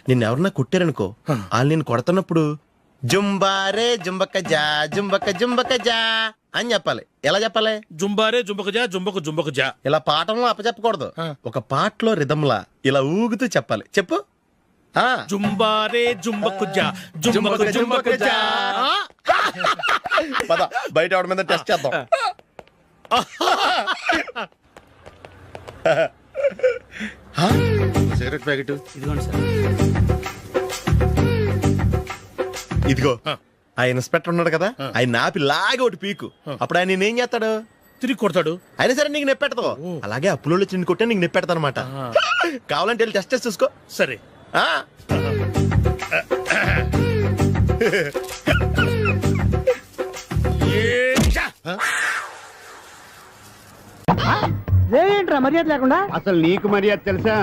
నిన్ను ఎవరన్నా కుట్టారనుకో, వాళ్ళు నేను కొడుతున్నప్పుడు జుంబారే జుంబక జా జుంబక జుంబక జా అని చెప్పాలి. ఎలా చెప్పాలి? జుంబారే జుంబక జా జుంబక జుంబక జా. ఇలా పాఠంలో అప్పచెప్పకూడదు. ఒక పాటలో రిధంలా ఇలా ఊగుతూ చెప్పాలి. చెప్పు. జుంబారే జుంబకు జా జుంబకు జుంబకు జా. పద బయట ఎవరి మీద టెస్ట్ చేద్దాం. సిగరెట్ ప్యాకెట్ ఇదిగోండి సార్. ఇదిగో ఆ ఇన్స్పెక్టర్ ఉన్నాడు కదా, ఆయన నాపి లాగే ఒకటి పీకు. అప్పుడు ఆయన నేనేం చేస్తాడు? తిరిగి కొడతాడు. అయినా సరే నీకు నెప్పెడతావు. అలాగే అప్పులో చిన్న కొట్టే నీకు నెప్పెడతా అనమాట. కావాలంటే వెళ్ళి టెస్ట్ చేసి చూసుకో. సరే. ఏంట్రా మర్యాద లేకుండా? అసలు నీకు మర్యాద తెలుసా?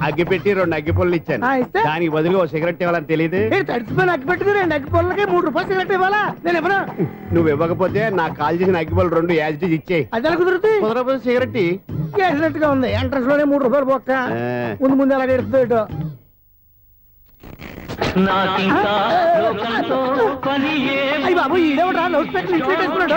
అగ్గి పెట్టి 2 అగ్గి పొల్లు ఇచ్చాను. దానికి బదులుగా 1 సిగరెట్ ఇవ్వాలని తెలియదు. తడిచిపోయిన అగ్గి పెట్టుకుని 2 అగ్గి పొల్లకి 3 రూపాయలు సిగరెట్ ఇవ్వాలా? నేను ఇవ్వను. నువ్వు ఇవ్వకపోతే నాకు కాల్ చేసిన అగ్గి పొల్లు 2 యాజిటీజ్ ఇచ్చేయి. అది ఎలా కుదురుతుంది? కుదరకపోతే సిగరెట్ చేసినట్టుగా ఉంది. ఎంట్రన్స్ లోనే 3 రూపాయలు పోక్క. ముందు ముందు అలా ఎడుతుంది ఇటు. అయ్యి బాబు ఈడేవడా లౌడ్ స్పీకర్ ఇంట్లో పెట్టేసుకున్నాడు.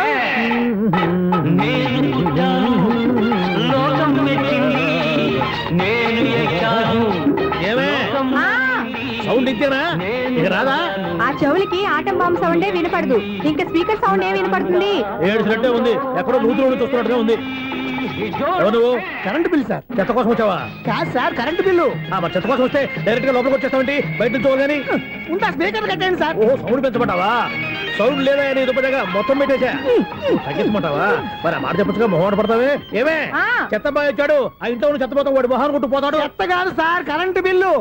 సౌండ్ ఇంతేనా? ఇక రాదా? ఆ చెవులకి ఆటం బాంబు సౌండే వినపడదు, ఇంకా స్పీకర్ సౌండ్ ఏ వినపడుతుంది? ఏడుసినట్టే ఉంది, ఎక్కడో నూతులు చూస్తున్నట్టుగా ఉంది. ఎవరు? Current bill sir. చెత్త కోసం వచ్చావా? కాదు సార్, కరెంట్ బిల్లు. మరి చెత్త కోసం వస్తే డైరెక్ట్ గా లోపలికి వచ్చేస్తామంటే బయట నుంచి కానీ ఉంటా. స్పీకర్ కట్టండి సార్. ఓహో సౌండ్ పెంచమంటావా? సౌండ్ లేదా నీ దుబ్బగా మొత్తం పెట్టేసా. తగ్గించమంటావా? మరి ఆ మాట చెప్పచ్చుగా మొహం పడతావే. ఏమే చెత్త బాగా వచ్చాడు, ఆ ఇంట్లో ఉన్న చెత్త పోతాం, వాడు మొహాన్ని కొట్టు పోతాడు. చెత్త కాదు sir, current bill.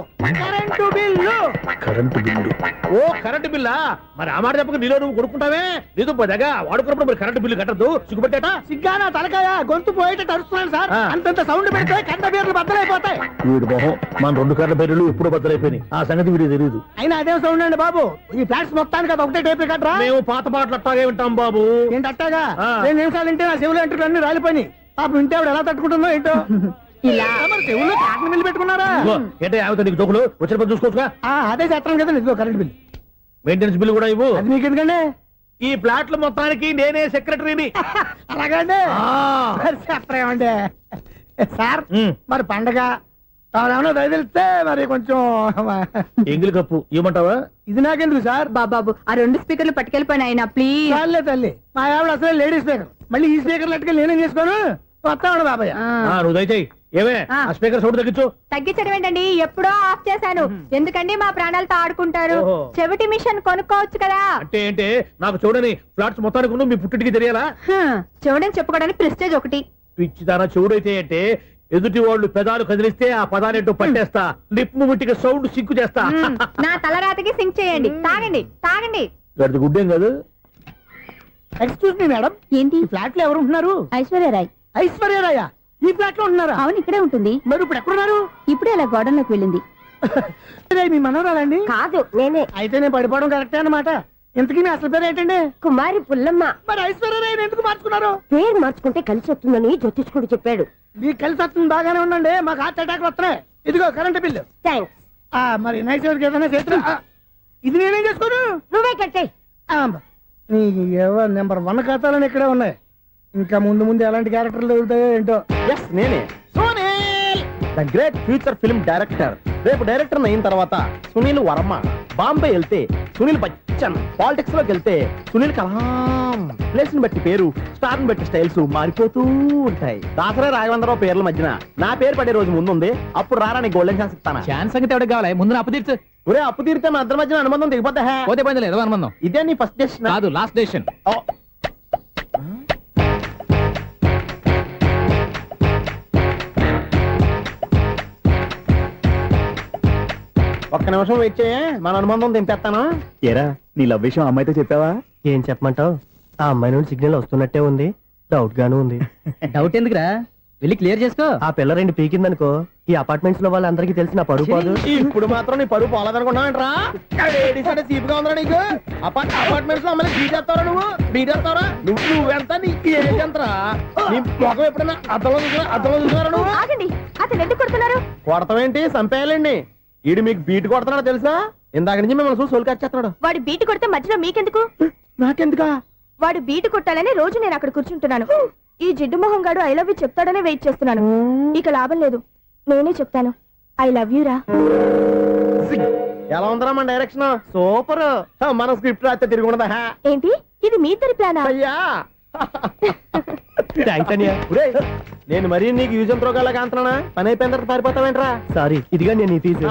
Current bill. Current bill. Oh current బిల్లా? మరి ఆ మాట చెప్పక నీలో నువ్వు కొడుకుంటావే. నీతో పోదాగా వాడుకున్నప్పుడు మరి కరెంటు బిల్లు కట్టద్దు. సిగ్గుపెట్టేట. సిగ్గానా తలకాయ గొంతు పోయేటట్టు అరుస్తున్నాడు సార్. అంతంత సౌండ్ పెడితే కరెంట్ బిల్లు బద్దలైపోతాయి. వీడు మొహం మన 2 కరెంటు బిల్లులు ఇప్పుడు బద్దలైపోయినాయి. ఆ సంగతి వీడికి తెలియదు. అయినా అదే సౌండ్ అండి బాబు. ఈ ఫ్లాట్స్ మొత్తానికి అది ఒకటే టైప్ కట్టరా? మేము పాత పాటలు అట్టాగే వింటాం బాబు. ఏంటి అట్టాగా? 2 నిమిషాలు వింటే నా చెవులు ఎంటర్ అన్ని రాలిపోయినాయి. పాపం వింటే ఆవిడ ఎలా తట్టుకుంటుందో ఏంటో. ఇలా మరి చెవుల్లో కాటన్ బిల్లు పెట్టుకున్నారా? ఏంటే ఆమెతో నీకు దోకులు వచ్చిన పని చూసుకోవచ్చుగా. అదే చేస్తాను కదా. ఇదిగో కరెంట్ బిల్. మెయింటెనెన్స్ బిల్లు కూడా ఇవ్వు. అది మీకు ఎందుకండి? ఈ ప్లాట్ల మొత్తానికి నేనే సెక్రటరీని. అలాగండి. చెప్పరేమండి సార్. మరి పండగ ఏమన్నా తెలిస్తే మరి కొంచెం ఎంగిలి కప్పు ఇవ్వమంటావా? ఇది నాకెందుకు సార్? బాబాబు ఆ 2 స్పీకర్లు పట్టుకెళ్ళిపోయిన ఆయన ప్లీజ్. చాలే తల్లి, మా ఆవిడ అసలు లేడీ స్పీకర్. మళ్ళీ ఈ స్పీకర్ లెట్టుకెళ్ళి నేనేం చేసుకోను. వస్తాడు బాబాయ్. నువ్వు దయచేయి. ఏమే ఆ స్పీకర్ సౌండ్ తగ్గించు. తగ్గించడం ఏంటండి, ఎప్పుడో ఆఫ్ చేశాను. ఎందుకండి మా ప్రాణాలతో ఆడుకుంటారు? చెవిటి మిషన్ కొనుక్కోవచ్చు కదా. అంటే ఏంటే నాకు చూడని ఫ్లాట్స్ మొత్తానికి మీ పుట్టింటికి తెలియాలా? చెవుడని చెప్పుకోవడానికి ప్రెస్టేజ్ ఒకటి. పిచ్చిదానా చెవుడైతే అంటే ఎదుటి వాళ్ళు పెదాలు కదిలిస్తే ఆ పదాలేంటో పట్టేస్తా. లిప్ ముట్టికి సౌండ్ సింకు చేస్తా. నా తలరాతకి సింక్ చేయండి. తాగండి తాగండి. గడిది గుడ్డేం కాదు. ఎక్స్క్యూజ్ మీ మేడం, ఏంటి? ఫ్లాట్ లో ఎవరు ఉంటున్నారు? ఐశ్వర్యరాయ్. ఐశ్వర్యరాయ ఈ ఫ్లాట్ లో ఉంటున్నారా? అవును, ఇక్కడే ఉంటుంది. మరి ఇప్పుడు ఎక్కడున్నారు? ఇప్పుడే అలా గోడంలోకి వెళ్ళింది. మీ మనవరాలండి? కాదు నేనే. అయితే నేను పడిపోవడం కరెక్టే అన్నమాట. ఇంతకీ మీ అసలు పేరు ఏంటండి? కుమారి పుల్లమ్మ. మరి ఐశ్వర్యరాయ్ ఎందుకు మార్చుకున్నారు? పేరు మార్చుకుంటే కలిసి వస్తుందని జ్యోతిష్కుడు చెప్పాడు. మీకు కలిసి వస్తుంది బాగానే ఉండండి, మాకు హార్ట్ అటాక్ వస్తున్నాయి. ఇదిగో కరెంట్ బిల్లు. థ్యాంక్స్. మరి వినాయక చవితికి ఏదైనా చేతులు ఇది నేనేం చేసుకోను. నువ్వే కట్టే. నీకు ఎవరు నెంబర్ 1 ఖాతాలని ఇక్కడే ఉన్నాయి. ఇంకా ముందు ముందు ఎలాంటి క్యారెక్టర్లు దొరుకుతాయో ఏంటో. నేనే the great future film director. రేపు డైరెక్టర్ అయిన తర్వాత సునీల్ వర్మ. బాంబే వెళ్తే సునీల్ బచ్చన్. పాలిటిక్స్ లోకి వెళ్తే సునీల్ కలాం. ప్లేస్ ని బట్టి పేరు, స్టార్ ని బట్టి స్టైల్స్ మారిపోతూ ఉంటాయి. దాసరా రాఘవేంద్రరావు పేర్ల మధ్యన నా పేరు పడే రోజు ముందుంది. అప్పుడు రారా నీ గోల్డెన్ ఛాన్స్ ఇస్తాను. ఛాన్స్ సంగతి ఎవరికి కావాలి? ముందు అప్పు తీర్చు. ఒరే అప్పు తీరితే మా ఇద్దరి మధ్యన అనుబంధం దిగిపోతా. పోతే పోయింది లేదు అనుబంధం. ఇదే నీ ఫస్ట్ డెస్టినేషన్ కాదు, లాస్ట్ డెసిషన్. ఒక్క నిమిషం వెయిట్ చేయ, మన అనుబంధం దింపేస్తాను. ఏరా నీ లవ్ విషయం అమ్మాయితో చెప్పావా? ఏం చెప్పమంటావు? ఆ అమ్మాయి నుండి సిగ్నల్ వస్తున్నట్టే ఉంది, డౌట్ గాను ఉంది. డౌట్ ఎందుకురా, వెళ్ళి క్లియర్ చేసుకో. ఆ పిల్ల 2 పీకిందనుకో, ఈ అపార్ట్మెంట్స్ లో వాళ్ళందరికీ తెలిసి నా పరువు పోదు. ఇప్పుడు మాత్రం నీ పరువు పోలేదనుకున్నావంటరా? సీపుగా ఉందా నీకు? అపార్ట్మెంట్స్ లో అమ్మాయి బీటేస్తావరా? బీటేస్తావరా? నువ్వెంత నీకు ఏంటంతరా? నీ మొఖం ఎప్పుడైనా అద్దంలో చూసారా నువ్వు? అతను ఎందుకు కొడుతున్నారు? కొడతావేంటి? చంపేయాలండి. ఈడు మీకు బీట్ కొడుతున్నాడు తెలుసా? ఇందాక నుంచి మిమ్మల్ని చూసి సోల్ కచ్చేస్తున్నాడు. వాడు బీటు కొడితే మధ్యలో మీకెందుకు? నాకెందుకా? వాడు బీటు కొట్టాలని రోజు నేను అక్కడ కూర్చుంటున్నాను. ఈ జిడ్డు మొహం గాడు ఐ లవ్ యూ చెప్తాడనే వెయిట్ చేస్తున్నాను. ఇక లాభం లేదు, నేనే చెప్తాను. ఐ లవ్ యూ రా. ఎలా ఉందరా మన డైరెక్షన్? సూపర్. మన స్క్రిప్ట్ రాస్తే తిరిగి ఉండదా? ఏంటి ఇది మీ ఇద్దరి ప్లానా? అయ్యా నేను మరీ నీకు యూజ్ అండ్ త్రోగాలా కాంతనా? పని అయిపోయిన తర్వాత పారిపోతావేంట్రా? సారీ, ఇదిగా నేను తీసి.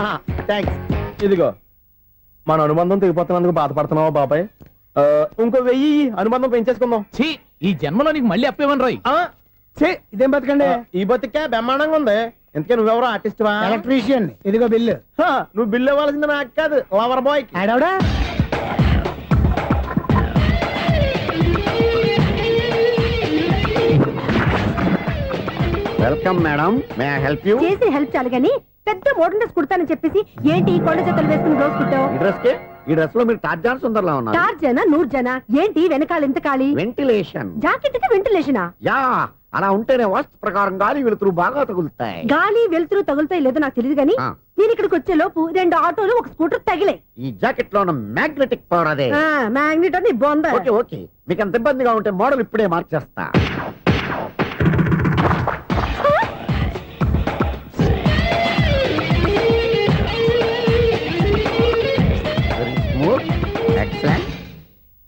థ్యాంక్స్. ఇదిగో మన అనుబంధం తెగిపోతున్నందుకు బాధపడుతున్నావా బాబాయ్? ఇంకో 1000 అనుబంధం పెంచేసుకుందాం. ఈ జన్మలో నీకు మళ్ళీ అప్పేమని రాయి. ఇదేం బతకండి? ఈ బతికే బ్రహ్మాండంగా ఉంది. ఎందుకే నువ్వెవరో ఆర్టిస్ట్ వా? ఎలక్ట్రీషియన్. ఇదిగో బిల్లు. నువ్వు బిల్లు ఇవ్వాల్సింది నాకు కాదు, లవర్ బాయ్. ఆడవడా? Welcome madam, may I help you? చేసి హెల్ప్ చాలు గాని పెద్ద మోడల్ డ్రెస్ కుడతానని చెప్పేసి ఏంటి కొండ జతలు వేసుకుని రోజు కుట్టావు? ఈ డ్రెస్ లో మీరు టార్జాన్ సుందర్లా ఉన్నారు. 4 జన 100 జన ఏంటి వెనకాల ఎంత ఖాళీ? వెంటిలేషన్. జాకెట్ కి వెంటిలేషనా? యా, అలా ఉంటేనే వాస్తు ప్రకారం గాలి వెలుతురు బాగా తగులుతాయి. గాలి వెలుతురు తగులుతాయి లేదో నాకు తెలియదు గాని నేను ఇక్కడికి వచ్చే లోపు 2 ఆటోలు 1 స్కూటర్ తగిలే. ఈ జాకెట్ లో ఉన్న మ్యాగ్నెటిక్ పవర్ అదే. మ్యాగ్నెట్ అని బొంద. ఓకే ఓకే, మీకు అంత ఇబ్బందిగా ఉంటే మోడల్ ఇప్పుడే మార్చేస్తా. ఎక్సలెంట్.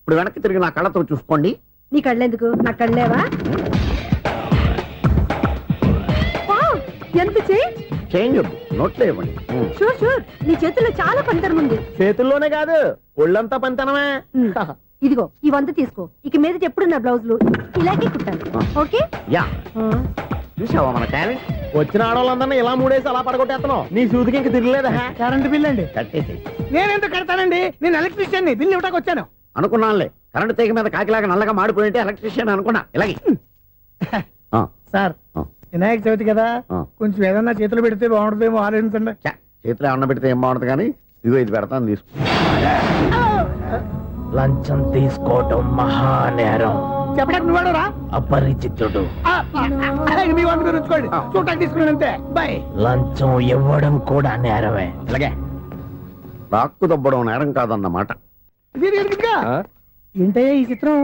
ఇప్పుడు వెనక్కి తిరిగి నా కళ్ళతో చూసుకోండి. నీ కళ్ళెందుకు? నా కళ్ళేవా? ఎంత చేంజ్ నోట్లో ఇవ్వండి. షూర్ షూర్, నీ చేతుల్లో చాలా పనితనం ఉంది. చేతుల్లోనే కాదు, ఒళ్ళంతా పనితనమే. ఇదిగో ఈ 100 తీసుకో. ఇక మీద ఎప్పుడు నా బ్లౌజులు ఇలాగే కుట్టాను. ఓకే? యా, చూసావా మన టాలెంట్? వచ్చిన ఆడవాళ్ళందరినీ ఇలా మూడేసి అలా పడగొట్టేస్తున్నావు. నీ సూదికి ఇంక తిరగలేదా? కరెంట్ బిల్ అండి. కట్టేసి. నేనెందుకు కడతానండి? నేను ఎలక్ట్రీషియన్ ని, బిల్ ఇవ్వడానికి వచ్చాను. అనుకున్నానులే, కరెంట్ తీగ మీద కాకిలాగా నల్లగా మాడిపోయింటే ఎలక్ట్రీషియన్ అనుకున్నా. ఇలాగే సార్, వినాయక చవితి కదా, కొంచెం ఏదన్నా చేతులు పెడితే బాగుంటుందేమో ఆలోచించండి. చేతిలో అన్న పెడితే ఏం బాగుంటుంది కానీ ఇదిగో ఇది పెడతాను, తీసుకో. లంచం తీసుకోవటం మహానేరం. చెప్పడానికి నువ్వాడరా? అపరిచితుడు. మీ వంట మీరు ఉంచుకోండి, చూడటానికి తీసుకున్నాను అంతే. బాయ్. లంచం ఇవ్వడం కూడా నేరమే. ఇలాగే రాక్కు దబ్బడం నేరం కాదన్నమాట. ఏంటయ్యా ఈ చిత్రం?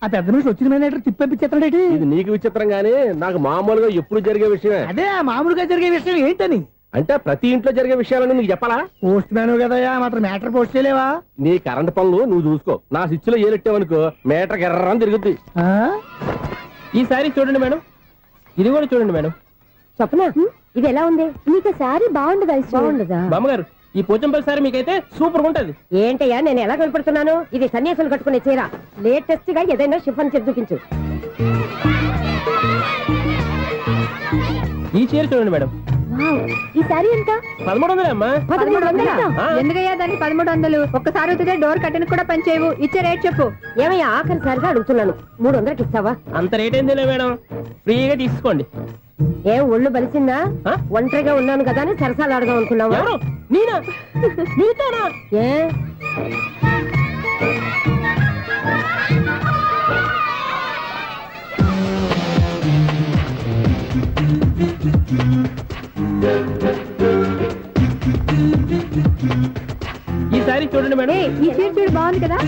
ఆ పెద్ద నుంచి వచ్చిన మేనేటర్ తిప్పించేస్తాడేటి? ఇది నీకు విచిత్రం గానీ నాకు మామూలుగా ఎప్పుడు జరిగే విషయమే. అదే మామూలుగా జరిగే విషయం ఏంటని? అంటే ప్రతి ఇంట్లో జరిగే విషయాలని నీకు చెప్పాలా? పోస్ట్ మ్యాన్ కదయ్యా, మాత్రం మ్యాటర్ పోస్ట్ చేయలేవా? నీ కరెంట్ పనులు నువ్వు చూసుకో. నా స్విచ్ లో ఏలెట్టావనుకో మీటర్ ఎర్రని తిరుగుద్ది. ఈసారి చూడండి మేడం, ఇది కూడా చూడండి మేడం. చెప్పనా? ఇది ఎలా ఉంది? నీకు సారీ బాగుండదా? బాగుండదా బామ్మగారు? ఈ పోచంపల్లి సారీ మీకైతే సూపర్ ఉంటది. ఏంటయ్యా నేను ఎలా కనపడుతున్నాను? ఇది సన్యాసులు కట్టుకునే చీర. లేటెస్ట్ గా ఏదైనా షిఫన్ చేసి చూపించు. ఈ చీర చూడండి మేడం. ఈ సారీ ఎంత? 1300 అమ్మా. 1300? ఎందుకయ్యా దాన్ని 1300? ఒక్కసారి అవుతుందే డోర్ కట్టెన్ కూడా పనిచేయవు. ఇచ్చే రేట్ చెప్పు. ఏమయ్యా ఆఖరిసారిగా అడుగుతున్నాను, 300కి ఇస్తావా? అంత రేట్ ఏందిలే మేడం, ఫ్రీగా తీసుకోండి. ఏం ఒళ్ళు బలిసిందా? ఒంటరిగా ఉన్నాను కదా అని సరసాలు అడదాం అనుకున్నావా? నేనా? నీతోనా? ఏ మేడం ఈ చీర చూడు బాగుంది కదా.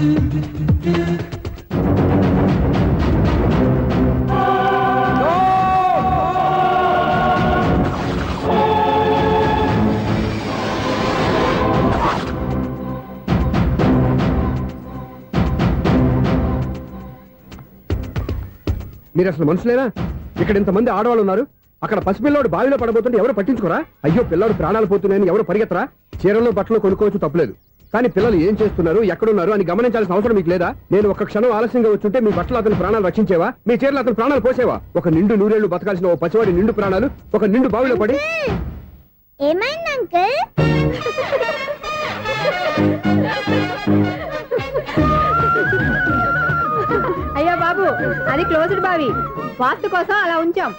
మీరు అసలు మనుషులేనా? ఇక్కడ ఇంతమంది ఆడవాళ్ళు ఉన్నారు, అక్కడ పసిపిల్లాడు బావిలో పడబోతుంటే ఎవరు పట్టించుకోరా? అయ్యో పిల్లాడు ప్రాణాలు పోతున్నాయని ఎవరు పరిగెత్తరా? చీరల్లో బట్టలు కొనుక్కోవచ్చు తప్పలేదు, కానీ పిల్లలు ఏం చేస్తున్నారు ఎక్కడున్నారు అని గమనించాల్సిన అవసరం మీకు లేదా? నేను ఒక్క క్షణం ఆలస్యంగా వచ్చుంటే మీ బట్టలు అతని ప్రాణాలు రక్షించేవా? మీ చీరలు అతని ప్రాణాలు పోసేవా? ఒక నిండు నూరేళ్లు బతకాల్సిన ఓ పసివాడి నిండు ప్రాణాలు ఒక నిండు బావిలో పడి. ఏమైంది అంకుల్? అయ్యో బాబు, అది క్లోజ్డ్ బావి, వాస్తు కోసం అలా ఉంచాం.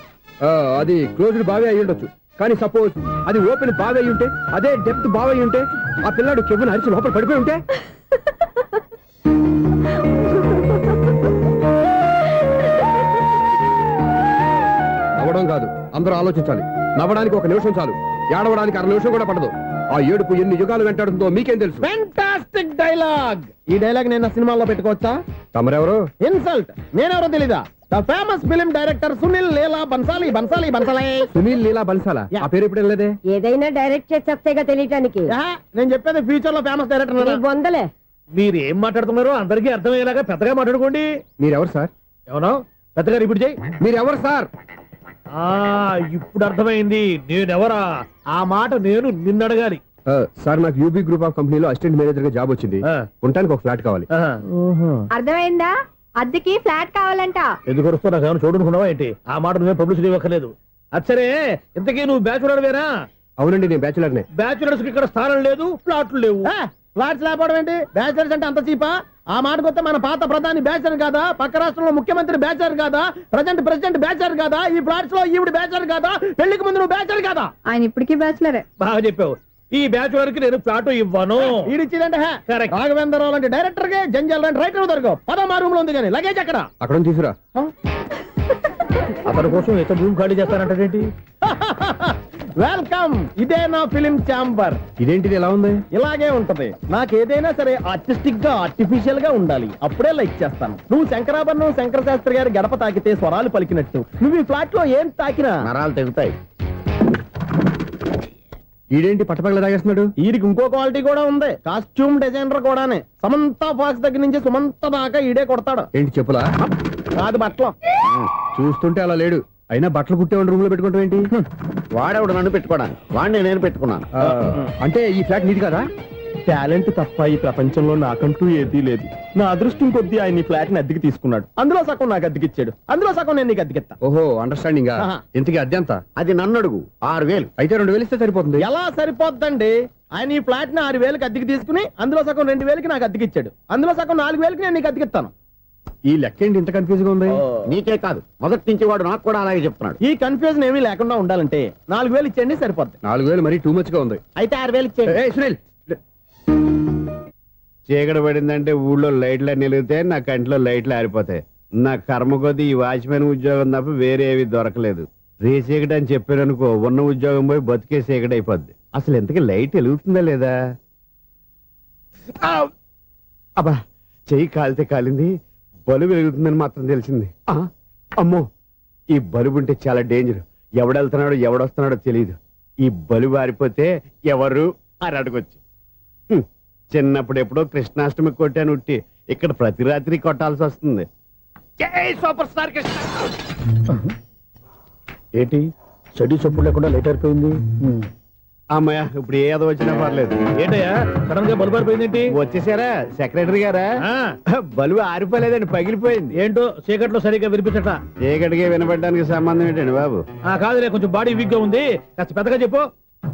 అది క్లోజ్డ్ బావి అయి ఉండొచ్చు, కానీ సపోజ్ అది ఓపెన్ బావి అయి ఉంటే, అదే డెప్త్ బావి అయి ఉంటే, ఆ పిల్లాడు కెవ్వును అరిచి లోపల పడిపోయి ఉంటే. నవ్వడం కాదు, అందరూ ఆలోచించాలి. నవ్వడానికి ఒక నిమిషం చాలు, ఏడవడానికి 1/2 నిమిషం కూడా పడదు. ఆ ఏడుపు ఎన్ని యుగాలు వెంటాడుతుందో మీకేం తెలుసు? Fantastic dialogue. ఈ డైలాగ్ నేను సినిమాలో పెట్టుకోవచ్చా? తమరెవరు? ఇన్సల్ట్. నేనెవరో తెలీదా? The famous film director Sunil Leela Bhansali. Bhansali Bhansali Sunil Leela బన్సాలా? ఆ పేరు ఇప్పుడు లేదే. ఏదైనా డైరెక్ట్ చేసేస్తేగా తెలియటానికి. నేను చెప్పేది ఫ్యూచర్ లో ఫేమస్ డైరెక్టర్. బొందలే. మీరు ఏం మాట్లాడుతున్నారో అందరికీ అర్థమయ్యేలాగా పెద్దగా మాట్లాడుకోండి. మీరెవరు సార్? ఎవరో పెద్దగా రిపీట్ చేయి. మీరెవరు సార్? ఇప్పుడు అర్థమైంది నేనెవరా. ఆ మాట నేను నిన్ను అడగాలి. సార్, నాకు యూబీ గ్రూప్ ఆఫ్ కంపెనీలో అసిస్టెంట్ మేనేజర్ గా జాబ్ వచ్చింది. ఉండటానికి ఒక ఫ్లాట్ కావాలి. అర్థమైందా? అద్దెకి ఫ్లాట్ కావాలంట. ఎందుకు వస్తున్నా నాకు ఏమైనా చూడనుకున్నావా ఏంటి? ఆ మాట నువ్వే పబ్లిసిటీ ఇవ్వక్కర్లేదు. అచ్చరే, ఇంతకీ నువ్వు బ్యాచులర్ వేరా? అవునండి, నేను బ్యాచులర్నే. బ్యాచులర్స్ కి ఇక్కడ స్థానం లేదు, ఫ్లాట్లు లేవు. ఫ్లాట్స్ లేకపోవడం ఏంటి? బ్యాచిలర్స్ అంటే అంత చీపా? ఆ మాటకొస్తే మన పాత ప్రధాని బ్యాచర్ కాదా? పక్క రాష్ట్రంలో ముఖ్యమంత్రి బ్యాచర్ కాదా? ప్రెసిడెంట్ బ్యాచర్ కాదా? ఈ ఫ్లాట్స్ లో ఈవిడ బ్యాచర్ కాదా? పెళ్లికి ముందు నువ్వు బ్యాచర్ కాదా? ఆయన ఇప్పటికీ బ్యాచులరే. బాగా చెప్పావు. ఈ బ్యాచులర్ కి నేను ఫ్లాట్ ఇవ్వను. ఈడిచ్చిందంటే రాఘవేంద్రరావు లాంటి డైరెక్టర్ కి జంజల్ లాంటి రైటర్ దొరకవు. 10 రూమ్ లో ఉంది కానీ లగేజ్ అక్కడ. అక్కడ తీసుకురా. అతని కోసం ఎంత భూమి ఖాళీ చేస్తానంటే వెల్కమ్. ఇదే నా ఫిలిం ఛాంబర్. ఇదేంటిది ఎలా ఉంది? ఇలాగే ఉంటది. నాకు ఏదైనా సరే ఆర్టిస్టిక్ గా ఆర్టిఫిషియల్ గా ఉండాలి, అప్పుడే లైక్ చేస్తాను. నువ్వు శంకరాభరణం శంకర శాస్త్రి గారి గడప తాకితే స్వరాలు పలికినట్టు నువ్వు ఈ ఫ్లాట్ లో ఏం తాకినా నరాలు తెగుతాయి. ఈడేంటి పట్టపగల తాగేస్తున్నాడు? వీడికి ఇంకో క్వాలిటీ కూడా ఉంది. కాస్ట్యూమ్ డిజైనర్ కూడానే. సమంత ఫాక్స్ దగ్గర నుంచి సుమంత దాకా ఈడే కొడతాడు. ఏంటి చెప్పులా? కాదు, బట్టలు. చూస్తుంటే అలా లేడు. అయినా బట్టలు కుట్టేవాడి రూమ్ లో పెట్టుకుంటాం ఏంటి? వాడేవాడు నన్ను పెట్టుకోవడానికి, వాడిని నేను పెట్టుకున్నాను. అంటే ఈ ఫ్లాట్ నీది కదా? టాలెంట్ తప్ప ఈ ప్రపంచంలో నాకంటూ ఏదీ లేదు. నా అదృష్టం కొద్దీ ఆయన ఈ ఫ్లాట్ ని అద్దెకి తీసుకున్నాడు. అందులో సగం నాకు అద్దెకిచ్చాడు, అందులో సగం నేను నీకు అద్దెకిస్తా. ఓహో, అండర్స్టాండింగ్. ఇంతకీ అద్దె ఎంత? అది నన్ను అడుగు. 6000. అయితే 2000 ఇస్తే సరిపోతుంది. ఎలా సరిపోద్దండి? ఆయన ఈ ఫ్లాట్ ని 6000కి అద్దెకి తీసుకుని అందులో సగం 2000కి నాకు అద్దెకిచ్చాడు, అందులో సగం 4000కి నేను నీకు అద్దెకిస్తాను. ఈ లెక్క ఏంటి ఇంత కన్ఫ్యూజ్ గా ఉంది? నీకే కాదు, మొదటి నుంచి వాడు నాకు కూడా అలాగే చెప్తున్నాడు. ఈ కన్ఫ్యూజన్ ఏమీ లేకుండా ఉండాలంటే 4000 ఇచ్చేయండి, సరిపోద్ది. 4000 మరీ టూ మచ్ గా ఉంది. అయితే 6000 ఇచ్చేయండి. సునీల్, చీకటి పడిందంటే ఊళ్ళో లైట్లు నిలిగితే నా కంటిలో లైట్లు ఆరిపోతాయి. నా కర్మ కొద్దీ ఈ వాచ్మెన్ ఉద్యోగం తప్ప వేరే ఏవి దొరకలేదు. రేచీకటి అని చెప్పారనుకో, ఉన్న ఉద్యోగం పోయి బతికే చీకటి అయిపోద్ది. అసలు ఇంతకీ లైట్ వెలుగుతుందా లేదా? అబ్బా, చెయ్యి కాలితే కాలింది, బలుబు వెలుగుతుందని మాత్రం తెలిసింది. అమ్మో, ఈ బలుబు ఉంటే చాలా డేంజర్. ఎవడెళ్తున్నాడో ఎవడొస్తున్నాడో తెలియదు. ఈ బలుబు ఆరిపోతే ఎవరు అని అడగొచ్చు. చిన్నప్పుడు ఎప్పుడో కృష్ణాష్టమి కొట్టాను ఉట్టి, ఇక్కడ ప్రతి రాత్రి కొట్టాల్సి వస్తుంది. సూపర్ స్టార్ ఏంటి చెడు చప్పుడు లేకుండా లేట్ అయిపోయింది. అమ్మయ్య, ఇప్పుడు ఏదో వచ్చినా పర్లేదు. ఏంటయ్యా సడన్ గా బల్బు అయిపోయింది? వచ్చేసారా సెక్రటరీ గారా? బలుబు ఆరిపోలేదండి, పగిలిపోయింది. ఏంటో చీకట్లో సరిగ్గా వినిపించట. చీకటిగా వినపడడానికి సంబంధం ఏంటండి బాబు? కాదులే, కొంచెం బాడీ వీక్ గా ఉంది, కాస్త పెద్దగా చెప్పు.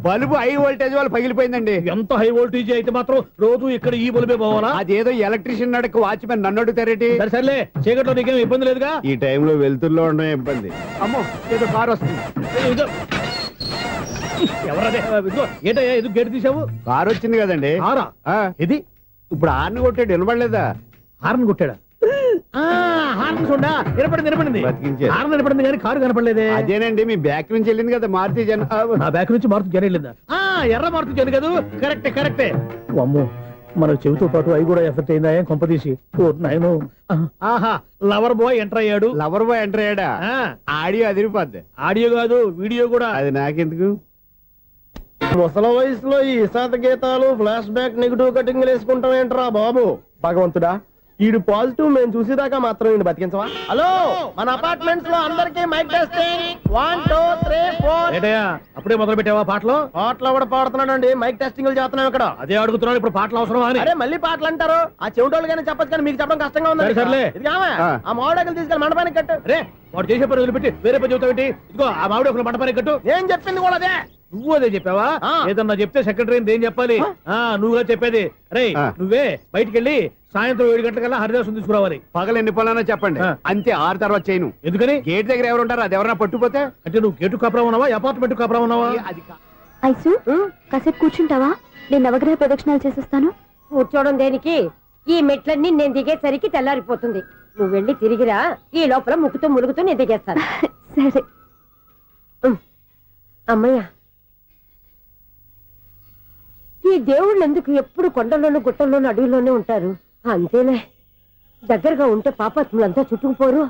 బల్బు హై వోల్టేజ్ వాళ్ళు పగిలిపోయిందండి. ఎంత హై వోల్టేజ్ అయితే మాత్రం రోజు ఇక్కడ ఈ బల్బే పోవాలా? అదేదో ఎలక్ట్రీషియన్ నడక వాచ్మెన్ నన్ను అడుగుతారేటి? సర్లే, చీకట్లో నీకేం ఇబ్బంది లేదుగా? ఈ టైంలో వెళ్తుల్లో ఉండడం ఇబ్బంది. అమ్మో, ఏదో కారు వస్తుంది. ఎవరదే? ఏంటయ్యా ఎందుకు గేట్ తీసావు? కారు వచ్చింది కదండి. కారా? ఇది ఇప్పుడు హార్న్ కొట్టాడు, వినపడలేదా? హార్న్ కొట్టాడా? హార్న్ చూడా వినపడింది. బతికించాడు. హార్న్ వినపడింది కానీ కారు కనపడలేదే. అదేనండి, మీ బ్యాక్ నుంచి వెళ్ళింది కదా మారుతి జన. నా బ్యాక్ నుంచి మారుతి జన వెళ్ళిందా? ఎర్ర మారుతి జన కదా. కరెక్టే. అమ్మో, మనకు చెవితో పాటు అవి కూడా ఎఫెక్ట్ అయిందా ఏం కొంపదీసి ఓ నాయనో. ఆహా, లవర్ బాయ్ ఎంటర్ అయ్యాడు. లవర్ బాయ్ ఎంటర్ అయ్యాడా? ఆడియో అదిరిపోద్ది. ఆడియో కాదు వీడియో కూడా. అది నాకెందుకు? ముసల వయసులో ఈ ఇసాత గీతాలు, ఫ్లాష్ బ్యాక్, నెగిటివ్ కటింగ్ వేసుకుంటాం ఏంట్రా బాబు? భగవంతుడా, ఈడు పాజిటివ్ మేము చూసేదాకా మాత్రం ఈయన బతికించవా? హలో, మన అపార్ట్మెంట్స్ లో అందరికీ మైక్ టెస్టింగ్ 1 2 3 4. ఏటయ్యా అప్పుడే మొదలు పెట్టావా పాటలు? పాటలు కూడా పాడుతున్నాడు, మైక్ టెస్టింగ్ చేస్తున్నాం ఇక్కడ. అదే అడుగుతున్నాడు, ఇప్పుడు పాటలు అవసరమా అని. అరే మళ్ళీ పాటలు అంటారు, ఆ చెవిటోళ్ళు కానీ చెప్పచ్చు కానీ మీకు చెప్పడం కష్టంగా ఉంది. సర్లే. ఇది కావా? ఆ మామిడాకులు తీసుకెళ్ళి మండపానికి కట్టు. అరే వాడు చేసే పని వదిలిపెట్టి వేరే పని చెబుతావేంటి? ఇదిగో ఆ మామిడి ఒకరు మంటపానికి కట్టు. నేను చెప్పింది కూడా అదే. నువ్వు అదే చెప్పావా? ఏదన్నా చెప్తే సెక్రటరీ ఏం చెప్పాలి? నువ్వుగా చెప్పేది. రే నువ్వే బయటికి వెళ్ళి సాయంత్రం 7 గంటలకల్లా హరిదాసుని తీసుకురావాలి. పగలు ఎన్ని పనులన్నా చెప్పండి, అంతే. 6 తర్వాత చేయను. ఎందుకని? గేట్ దగ్గర ఎవరు ఉంటారు, అది ఎవరన్నా పట్టుపోతే. అంటే నువ్వు గేటు కాపురా ఉన్నావా, అపార్ట్మెంట్ కాపురా ఉన్నావా? అది ఐసు కాసేపు కూర్చుంటావా? నేను నవగ్రహ ప్రదక్షిణాలు చేసేస్తాను. కూర్చోవడం దేనికి? ఈ మెట్లన్నీ నేను దిగేసరికి తెల్లారిపోతుంది. నువ్వు వెళ్ళి తిరిగిరా, ఈ లోపల ముక్కుతూ ములుగుతూ నేను దిగేస్తాను. సరే. అమ్మయ్య, ఈ దేవుళ్ళు ఎందుకు ఎప్పుడు కొండల్లోనూ గుట్టల్లోనూ అడవిలోనే ఉంటారు? అంతేలే, దగ్గరగా ఉంటే పాపాత్ములంతా చుట్టుకుపోరు.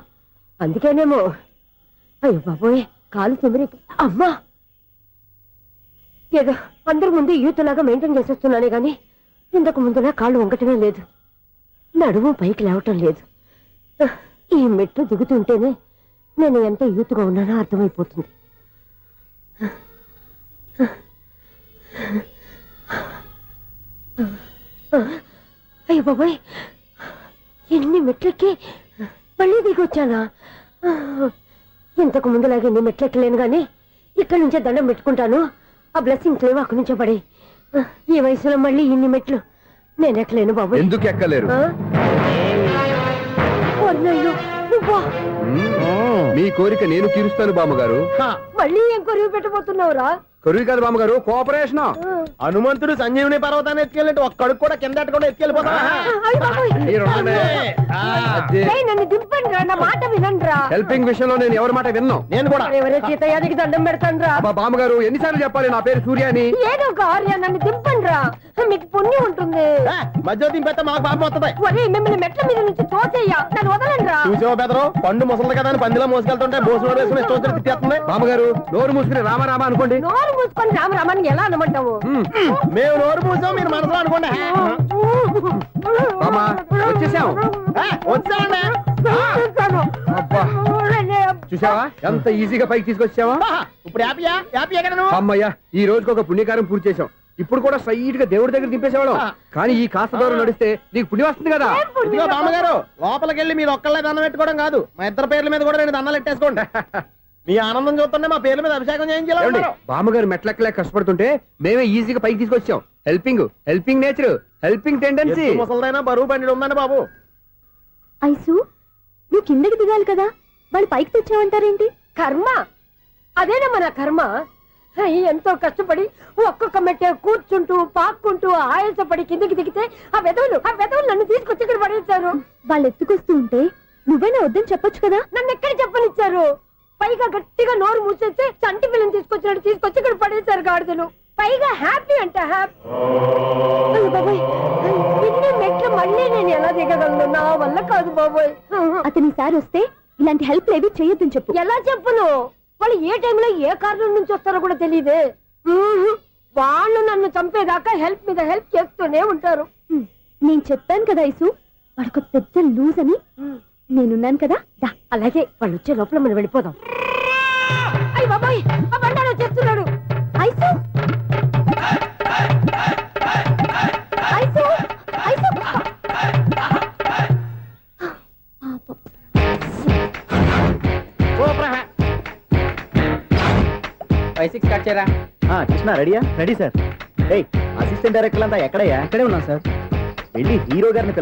అందుకేనేమో. అయ్యో బాబోయ్, కాలు తొమ్మిది. అమ్మా, ఏదో అందరి ముందు యూత్లాగా మెయింటైన్ చేసేస్తున్నానే గాని ఇంతకు ముందులా కాళ్ళు వంగటమే లేదు, నడుము పైకి లేవటం లేదు. ఈ మెట్లు దిగుతుంటేనే నేను ఎంత యూత్గా ఉన్నానో అర్థమైపోతుంది. అయ్యో బాబాయ్, ఎన్ని మెట్లెక్కి మళ్ళీ దిగొచ్చానా? ఇంతకు ముందులాగే ఎన్ని మెట్లెక్కలేను గాని ఇక్కడి నుంచే దండం పెట్టుకుంటాను. ఆ బ్లెస్సింగ్స్ లేవు అక్కడి నుంచే పడే. ఈ వయసులో మళ్ళీ ఇన్ని మెట్లు నేను ఎక్కలేను బాబు. ఎందుకు ఎక్కలేరు? మీ కోరిక నేను తీరుస్తాను బామ్మగారు. మళ్ళీ ఏం కొరివి పెట్టబోతున్నావురా? కొరివి కాదు బామ్మగారు, కోఆపరేషన్. హనుమంతుడు సంజీవుని పర్వతాన్ని ఎత్తుకెళ్ళినట్టు ఒక్కడికి కూడా కింద ఎట్టకుండా ఎత్తుకెళ్ళిపోతా. నన్ను దింపండి రా, నా మాట వినండి రా. హెల్పింగ్ విషయంలో నేను ఎవరి మాట విన్నాను. నేను కూడా ఎవరే సీతయ్యానికి దండం పెడతాను రా. బామ్మగారు ఎన్నిసార్లు చెప్పాలి నా పేరు సూర్య అని? ఏదో ఒక ఆర్య, నన్ను దింపండి రా, మీకు పుణ్యం ఉంటుంది. మధ్య దింపేస్తే మాకు పాపం వస్తుంది. ఒరే మిమ్మల్ని మెట్ల మీద నుంచి తోసేయ్యా, నన్ను వదలండి రా. చూసావా బెదరు, పండు ముసలి కదా అని పందిలో మోసుకెళ్తుంటే భోజనం వేసుకుని స్టోచర్ తిట్టేస్తుంది. బామ్మగారు నోరు మూసుకుని రామారామ అనుకోండి. నోరు మూసుకొని రామరామాన్ని ఎలా అనమంటావు? మేము నోరు మూసాం, మీరు మనసులో అనుకోండి. వచ్చేసాం. వచ్చానండి. చూసావా ఎంత ఈజీగా పైకి తీసుకొచ్చావా? ఇప్పుడు హ్యాపీయా? హ్యాపీయా కదా నువ్వు? అమ్మయ్యా, ఈ రోజుకి ఒక పుణ్యకారం పూర్తి చేసాం. ఇప్పుడు కూడా స్ట్రైట్ గా దేవుడి దగ్గర దింపేసేవాళ్ళం. కానీ ఈ కాస్త దూరం నడిస్తే నీకు పుణ్యం వస్తుంది కదా. ఇదిగో బామ్మగారు, లోపలికి వెళ్ళి మీరు ఒక్కళ్ళే దండం పెట్టుకోవడం కాదు, మా ఇద్దరు పేర్ల మీద కూడా నేను దండాలు పెట్టేసుకోండి. మీ ఆనందం చూస్తుంటే మా పేర్ల మీద అభిషేకం చేయించాలి. బామ్మగారు మెట్లెక్కలే కష్టపడుతుంటే మేమే ఈజీగా పైకి తీసుకొచ్చాం. Helping nature, helping tendency. ముసలైనా బరువు బండి ఉందండి బాబు. ఐసు నువ్వు కిందకి దిగాలి కదా, వాళ్ళు పైకి తెచ్చావంటారేంటి? కర్మ అదేనమ్మా నా కర్మ. ఎంతో కష్టపడి ఒక్కొక్క మెట్ట కూర్చుంటూ పాక్కుంటూ ఆయాసపడి కిందకి దిగితే ఆ వెధవులు నన్ను తీసుకొచ్చి ఇక్కడ పడేశారు. వాళ్ళు ఎత్తుకొస్తూ ఉంటే నువ్వేనా వద్దని చెప్పొచ్చు కదా. నన్ను ఎక్కడ చెప్పనిచ్చారు? పైగా గట్టిగా నోరు మూసేస్తే చంటి పిల్లని తీసుకొచ్చి ఇక్కడ పడేశారు గాడిదలు. పైగా హ్యాపీ అంటే హ్యాపీ. బాబోయ్, ఇన్ని మెట్లు మళ్ళీ నేను ఎలా దిగగలను? నా వల్ల కాదు బాబోయ్. అతని సార్ వస్తే ఇలాంటి హెల్ప్ లేవి చేయొద్దని చెప్పు. ఎలా చెప్పును? వాళ్ళు ఏ టైంలో ఏ కారణం నుంచి వస్తారో కూడా తెలియదే. వాళ్ళు నన్ను చంపేదాకా హెల్ప్ మీద హెల్ప్ చేస్తూనే ఉంటారు. నేను చెప్పాను కదా ఐసు, వాడొక పెద్ద లూజ్ అని. నేనున్నాను కదా. అలాగే వాళ్ళు వచ్చే లోపల మనం వెళ్ళిపోదాం. అయ్య బాబాయ్, ఆ బండారు వచ్చేస్తున్నాడు. ఐసు ఐసు ఐసు 5-6 స్టార్ట్ చేయరా. కృష్ణ రెడీయా? Ready sir. అసిస్టెంట్ డైరెక్టర్ అంతా ఎక్కడయ్యా? ఇక్కడే ఉన్నాం సార్. వెళ్ళి హీరో గారిని